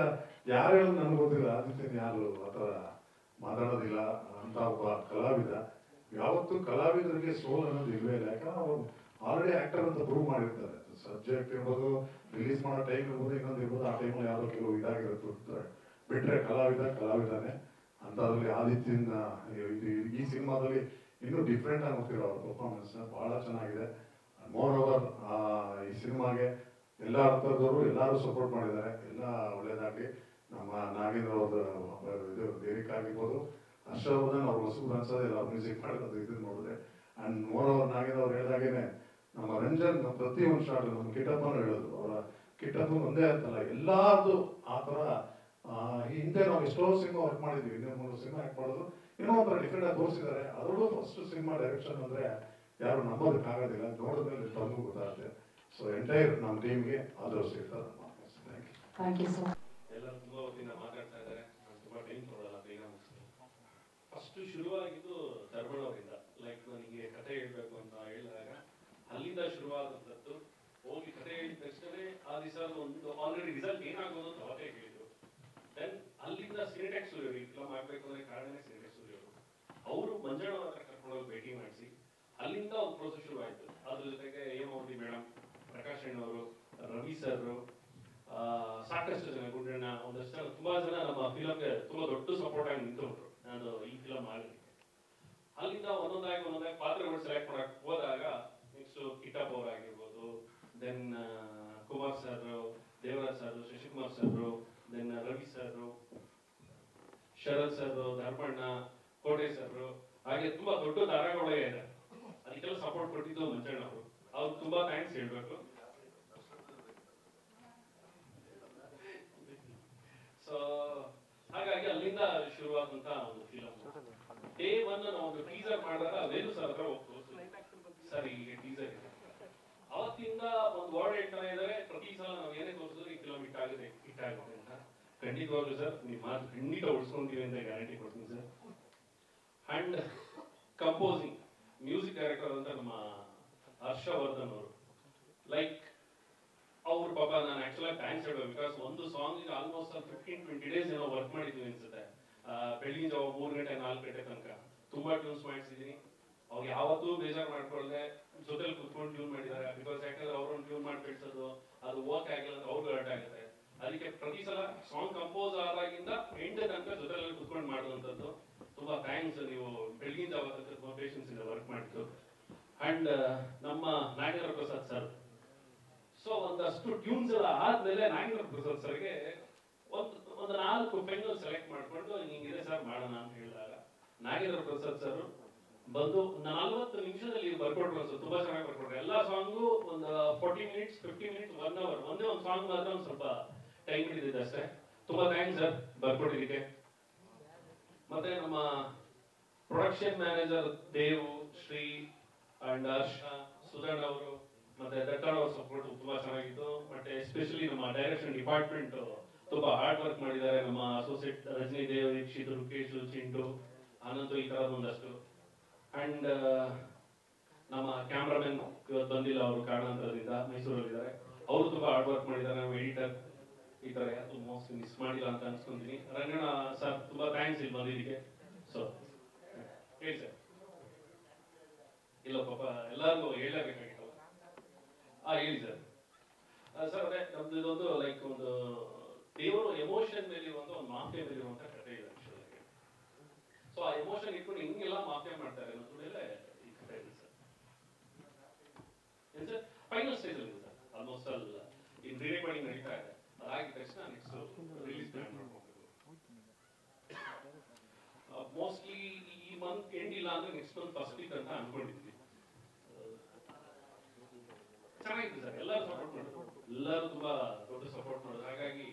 ಯಾರು ಹೇಳೋದು ನನಗೆ ಗೊತ್ತಿಲ್ಲ. ಆದಿತ್ಯನ ಯಾರು ಆ ಥರ ಮಾತಾಡೋದಿಲ್ಲ ಅಂತ ಒಬ್ಬ ಕಲಾವಿದ. ಯಾವತ್ತೂ ಕಲಾವಿದರಿಗೆ ಸೋಲ್ ಅನ್ನೋದು ಇಲ್ವೇ ಇಲ್ಲ. ಯಾಕಂದ್ರೆ ಅವರು ಆಲ್ರೆಡಿ ಆ್ಯಕ್ಟರ್ ಅಂತ ಪ್ರೂವ್ ಮಾಡಿರ್ತಾರೆ. ಸಬ್ಜೆಕ್ಟ್ ಇರ್ಬೋದು, ರಿಲೀಸ್ ಮಾಡೋ ಟೈಮ್ ಇರ್ಬೋದು, ಇನ್ನೊಂದು ಇರ್ಬೋದು. ಆ ಟೈಮಲ್ಲಿ ಯಾವುದೋ ಕೆಲವು ಇದಾಗಿರುತ್ತೆ. ಬಿಟ್ಟರೆ ಕಲಾವಿದನೇ. ಅಂಥದ್ರಲ್ಲಿ ಆದಿತ್ಯನ ಈ ಸಿನಿಮಾದಲ್ಲಿ ಇನ್ನೂ ಡಿಫ್ರೆಂಟ್ ಆಗಿ ಹೋಗ್ತಿರೋ ಅವ್ರ ಪರ್ಫಾರ್ಮೆನ್ಸ್ ಭಾಳ ಚೆನ್ನಾಗಿದೆ. ಮೋರ್ ಓವರ್ ಈ ಸಿನಿಮಾಗೆ ಎಲ್ಲ ಅರ್ಥದವರು ಎಲ್ಲರೂ ಸಪೋರ್ಟ್ ಮಾಡಿದ್ದಾರೆ. ಎಲ್ಲ ಒಳ್ಳೇದಾಗಲಿ. ನಮ್ಮ ನಾಗೇಂದ್ರ ಅವ್ರ ಇದು ಲಿರಿಕ್ ಆಗಿರ್ಬೋದು, ಹರ್ಷವರ್ಧನ್ ಅವ್ರು ಹೊಸಬ್ರು ಅನ್ಸೋದಿಲ್ಲ, ಅವ್ರು ಮ್ಯೂಸಿಕ್ ಮಾಡಿರೋದು ಇದನ್ನು ನೋಡಿದೆ. ಆ್ಯಂಡ್ ಮೋರ್ ಓವರ್ ನಾಗೇಂದ್ರ ಅವ್ರು ಹೇಳಿದಾಗೇನೆ ನಮ್ಮ ರಂಜನ್ ಪ್ರತಿಯೊಂದು ಶಾರ್ಟ್ ನಮ್ಮ ಕಿಟ್ಟಪ್ಪನೂ ಹೇಳಿದ್ರು. ಅವರ ಕಿಟ್ಟಪ್ಪನ ಒಂದೇ ಅಂತಲ್ಲ, ಎಲ್ಲಾರ್ದು ಆ ಥರ ಹಿಂದೆ ನಾವು ಎಷ್ಟೋ ಸಿನಿಮಾ ವರ್ಕ್ ಮಾಡಿದ್ವಿ, 2-3 ಸಿನಿಮಾ ಆ್ಯಕ್ಟ್ ಮಾಡೋದು ಏನೋ ಒಂಥರ ಡಿಫ್ರೆಂಟ್ ಆಗಿ ತೋರಿಸಿದ್ದಾರೆ. ಅದರಲ್ಲೂ ಫಸ್ಟ್ ಸಿನಿಮಾ ಡೈರೆಕ್ಷನ್ ಅಂದರೆ ಯಾರು ನಂಬೋದಕ್ಕಾಗೋದಿಲ್ಲ, ನೋಡಿದ್ಮೇಲೆ ತಮಗೂ ಗೊತ್ತಾಗುತ್ತೆ. ಸೊ ಎಂಟೈರ್ ನಮ್ಮ ಟೀಮ್ಗೆ ಆದರ್ಶ ಇರ್ತಾರೆ. Thank you sir. ಎಲ್ಲರೂ ತುಂಬ ಹೊತ್ತಿಂದ ಮಾತಾಡ್ತಾ ಇದ್ದಾರೆ. ನಾನು ತುಂಬ ಟೈಮ್ ಕೊಡೋಲ್ಲ, ಬೇಗ ಮುಗಿಸ್ತೀನಿ. ಫಸ್ಟ್ ಶುರುವಾಗಿದ್ದು ಧರ್ಮಣ್ಣವರಿಂದ. ಲೈಕ್ ನನಗೆ ಕತೆ ಹೇಳಬೇಕು ಅಂತ ಹೇಳಿದಾಗ ಅಲ್ಲಿಂದ ಶುರುವಾದಂಥದ್ದು. ಹೋಗಿ ಕತೆ ಹೇಳಿದ ತಕ್ಷಣ ಆ ದಿವಸ ಒಂದು ಆಲ್ರೆಡಿ ರಿಸಲ್ಟ್ ಏನಾಗೋದು ಅಂತ ಅವತ್ತೇ ಹೇಳಿದ್ರು. ದೆನ್ ಅಲ್ಲಿಂದ ಸಿನಿಟೆಕ್ ಸ್ಟುಡಿಯೋ, ಈ ಫಿಲಮ್ ಆಗಬೇಕು ಅಂದರೆ ಕಾರಣನೇ ಸಿನಿಟೆಕ್ ಸ್ಟುಡಿಯೋ. ಅವರು ಮಂಜಣ್ಣ ಹತ್ರ ಕರ್ಕೊಂಡೋಗಿ ಭೇಟಿ ಮಾಡಿಸಿ ಅಲ್ಲಿಂದ ಒಂದು ಪ್ರೋಸೆಸ್ ಶುರು ಆಯಿತು. ಅದ್ರ ಜೊತೆಗೆ ಹೇಮಾವತಿ ಮೇಡಮ್, ಪ್ರಕಾಶ್ ಅಣ್ಣವರು, ರವಿ ಸರ್, ಸಾಕಷ್ಟು ಜನ, ಗುಂಡಣ್ಣ, ಒಂದಷ್ಟು ಜನ, ತುಂಬಾ ಜನ ನಮ್ಮ ಫಿಲಮ್ಗೆ ತುಂಬಾ ದೊಡ್ಡ ಸಪೋರ್ಟ್ ಆಗಿ ನಿಂತುಬಿಟ್ರು ನಾನು ಈ ಫಿಲಮ್ ಆಗಲಿಕ್ಕೆ. ಅಲ್ಲಿಂದ ಒಂದೊಂದಾಗಿ ಪಾತ್ರಗಳು ಸೆಲೆಕ್ಟ್ ಮಾಡಕ್ ಹೋದಾಗ ನೆಕ್ಸ್ಟ್ ಕಿಟ್ಟಪ್ಪ ಅವರಾಗಿರ್ಬೋದು, then Kumar sir, sir, Shashikumar sir, then Ravi sir, Sharath sir, Dharmanna, Kote sir, ಹಾಗೆ ತುಂಬಾ ದೊಡ್ಡ ಧಾರಾವಾಹಿಗಳೇ ಇದೆ. ಅದಕ್ಕೆಲ್ಲ ಸಪೋರ್ಟ್ ಕೊಟ್ಟಿದ್ದು ಮಂಜಣ್ಣ ಅವರು. ಅವ್ರು ತುಂಬಾ ಥ್ಯಾಂಕ್ಸ್ ಹೇಳ್ಬೇಕು. ಸೊ ಹಾಗಾಗಿ ಅಲ್ಲಿಂದ ಶುರುವಾದಂತ ಒಂದು ಫಿಲಮ್. ಡೇ ಒನ್ ನಾವು ಒಂದು ಟೀಸರ್ ಮಾಡಿದಾಗ ವೇಲು ಸರ್ ಹತ್ರ ಹೋಗ್ಬೋದು, ಸರ್ ಈಗ ಟೀಸರ್ ಇದೆ. ಅವತ್ತಿಂದ ಒಂದು ವರ್ಡ್ ಹೇಳ್ತಾನೆ ಇದ್ದಾರೆ, ಪ್ರತಿ ಸಲ ನಾವು ಏನೇ ತೋರಿಸಿದ್ರು ಈ ಫಿಲಮ್ ಹಿಟ್ಟಾಗಿದೆ ಅಂತ. ಖಂಡಿತವಾಗ್ಲೂ ಸರ್ ನಿಮ್ಮ ಮಾತು ಖಂಡಿತ ಉಳಿಸ್ಕೊಂತೀವಿ ಅಂತ ಗ್ಯಾರಂಟಿ ಕೊಡ್ತೀನಿ sir. And composing music director ಅಂತ ನಮ್ಮ ಹರ್ಷವರ್ಧನ್ ಅವರು, ಲೈಕ್ ಅವ್ರ ಪಾಪ ನಾನು ಆಕ್ಚುಲಾಗಿ ಥ್ಯಾಂಕ್ಸ್ ಹೇಳ್ಬೇಕು. ಬಿಕಾಸ್ ಒಂದು ಸಾಂಗ್ ಆಲ್ಮೋಸ್ಟ್ 15-20 ಡೇಸ್ ಏನೋ ವರ್ಕ್ ಮಾಡಿದ್ವಿ ಅನ್ಸುತ್ತೆ. ಬೆಳಿಗ್ಗೆ ಜಾವ 3 ಗಂಟೆ 4 ಗಂಟೆ ತನಕ ತುಂಬಾ ಟ್ಯೂನ್ಸ್ ಮಾಡಿಸಿದೀನಿ. ಅವ್ರು ಯಾವತ್ತೂ ಬೇಜಾರು ಮಾಡ್ಕೊಳ್ಳದೆ ಜೊತೆಲಿ ಕುತ್ಕೊಂಡು ಟ್ಯೂನ್ ಮಾಡಿದ್ದಾರೆ. ಬಿಕಾಸ್ ಯಾಕಂದ್ರೆ ಅವ್ರನ್ನ ಟ್ಯೂನ್ ಮಾಡಿ ಕಳಿಸೋದು ಅದು ವರ್ಕ್ ಆಗಿಲ್ಲ ಅಂತ ಅವ್ರಿಗೆ ಹರ್ಟ್ ಆಗುತ್ತೆ. ಅದಕ್ಕೆ ಪ್ರತಿ ಸಲ ಸಾಂಗ್ ಕಂಪೋಸ್ ಆದಾಗಿಂದ ಎಂಡ್ ತನಕ ಜೊತೆಲಿ ಕುತ್ಕೊಂಡು ಮಾಡುವಂಥದ್ದು. ತುಂಬಾ ಥ್ಯಾಂಕ್ಸ್, ನೀವು ಬೆಳಗಿನ ಜಾವ ತನಕ ತುಂಬಾ ಪೇಷನ್ಸ್ ಇಂದ ವರ್ಕ್ ಮಾಡಿದ್ದು. ಅಂಡ್ ನಮ್ಮ ನಾಗೇಂದ್ರ ಪ್ರಸಾದ್ ಸರ್, ಸೊ ಒಂದಷ್ಟು ಟ್ಯೂನ್ಸ್ ಎಲ್ಲ ಆದ್ಮೇಲೆ ನಾಗೇಂದ್ರ ಪ್ರಸಾದ್ ಸರ್ಗೆ ಒಂದು 4 ಪೆನ್ಗಳು ಸೆಲೆಕ್ಟ್ ಮಾಡ್ಕೊಂಡು ಹಿಂಗಿದೆ ಸರ್ ಮಾಡೋಣ ಅಂತ ಹೇಳಿದಾಗ ನಾಗೇಂದ್ರ ಪ್ರಸಾದ್ ಸರ್ ಬಂದು 40 ನಿಮಿಷದಲ್ಲಿ ಬರ್ಕೊಟ್ರು ಸರ್. ತುಂಬಾ ಚೆನ್ನಾಗಿ ಬರ್ಕೊಟ್ರು. ಎಲ್ಲಾ ಸಾಂಗು ಒಂದು 40 ಮಿನಿಟ್ಸ್ 50 ಮಿನಿಟ್ಸ್ 1 ಅವರ್. ಒಂದೇ ಒಂದು ಸಾಂಗ್ ಮಾತ್ರ ಒಂದು ಸ್ವಲ್ಪ ಟೈಮ್ ಹಿಡಿದಿದೆ ಅಷ್ಟೇ. ತುಂಬಾ ಥ್ಯಾಂಕ್ಸ್ ಸರ್ ಬರ್ಕೊಟ್ಟಿದ್ದಕ್ಕೆ. ಮತ್ತೆ ನಮ್ಮ production manager Devu, Shri and Harsha, Sudhanna ಅವರು ಮತ್ತೆ ದಟ್ಟಣ್ಣ ಅವ್ರ ಸಪೋರ್ಟ್ ತುಂಬಾ ಚೆನ್ನಾಗಿತ್ತು. ಮತ್ತೆ ಎಸ್ಪೆಷಲಿ ನಮ್ಮ ಡೈರೆಕ್ಷನ್ ಡಿಪಾರ್ಟ್ಮೆಂಟ್ ತುಂಬಾ ಹಾರ್ಡ್ ವರ್ಕ್ ಮಾಡಿದ್ದಾರೆ. ನಮ್ಮ ಅಸೋಸಿಯೇಟ್ ರಜನಿ ದೇವ್, ದೀಕ್ಷಿತ್, ರುಕೇಶ್, ಚಿಂಟು, ಅನಂತು, ಈ ತರದ ಒಂದಷ್ಟು. ಅಂಡ್ ನಮ್ಮ ಕ್ಯಾಮ್ರಾಮನ್ ಇವತ್ತು ಬಂದಿಲ್ಲ, ಅವರು ಕಾರಣಾಂತರದಿಂದ ಮೈಸೂರಲ್ಲಿದ್ದಾರೆ. ಅವರು ತುಂಬಾ ಹಾರ್ಡ್ ವರ್ಕ್ ಮಾಡಿದ್ದಾರೆ. ನಮ್ಮ ಎಡಿಟರ್ ಈ ತರ ಯಾರು ಮೋಸ್ಟ್ ಮಿಸ್ ಮಾಡಿಲ್ಲ ಅಂತ ಅನ್ಸ್ಕೊಂತೀನಿ. ರಂಗಣ್ಣ ಸರ್ ತುಂಬಾ ಥ್ಯಾಂಕ್ಸ್ ಇಲ್ಲಿ ಬಂದಿದ್ದಕ್ಕೆ. ಸೊ ಹೇಳಿ ಸರ್. ಇಲ್ಲ ಪಾಪ ಎಲ್ಲರಿಗೂ ಹೇಳಬೇಕಾಗಿತ್ತು. ಹೇಳಿ ಸರ್. ಸರ್ ಅದೇ ನಮ್ದು ಇದೊಂದು ಲೈಕ್ ಒಂದು ದೇವರು ಎಮೋಷನ್ ಮೇಲೆ ಇರುವಂತ ಒಂದು ಮಾಫಿಯಾ ಮೇಲೆ ಇರುವಂತ ಕಥೆ ಇದೆ ಆಕ್ಚುಲಿ. ಸೊ ಆ ಎಮೋಷನ್ ಇಟ್ಕೊಂಡು ಹಿಂಗೆಲ್ಲ ಮಾಫಿಯಾ ಮಾಡ್ತಾರೆ ಅನ್ನೋದ್ರ ಮೇಲೆ ಈ ಕಥೆ ಇದೆ ಸರ್. ಏನ್ ಸರ್ ಫೈನಲ್ ಸ್ಟೇಜ್ ಅಲ್ಲಿ ಇದೆ ಸರ್. ಆಲ್ಮೋಸ್ಟ್ ಆಲ್ ಇನ್ ರಿರೆಕಾರ್ಡಿಂಗ್ ನಡೀತಾ ಇದೆ. ಅದಾಗಿದ ತಕ್ಷಣ ನೆಕ್ಸ್ಟ್ ರಿಲೀಸ್ ಪ್ಲಾನ್ ಮಾಡ್ಕೋಬೇಕು. ಮೋಸ್ಟ್ಲಿ ಈ ಮಂತ್ ಎಂಡ್ ಇಲ್ಲ ಅಂದ್ರೆ ನೆಕ್ಸ್ಟ್ ಮಂತ್ ಫಸ್ಟ್ ವೀಕ್ ಅಂತ ಅನ್ಕೊಂಡಿದ್ವಿ. ಚೆನ್ನಾಗಿತ್ತು ಸರ್. ಎಲ್ಲರೂ ಸಪೋರ್ಟ್ ಮಾಡಿದ್ರು, ಎಲ್ಲರೂ ತುಂಬಾ ದೊಡ್ಡ ಸಪೋರ್ಟ್ ಮಾಡಿದ್ರು. ಹಾಗಾಗಿ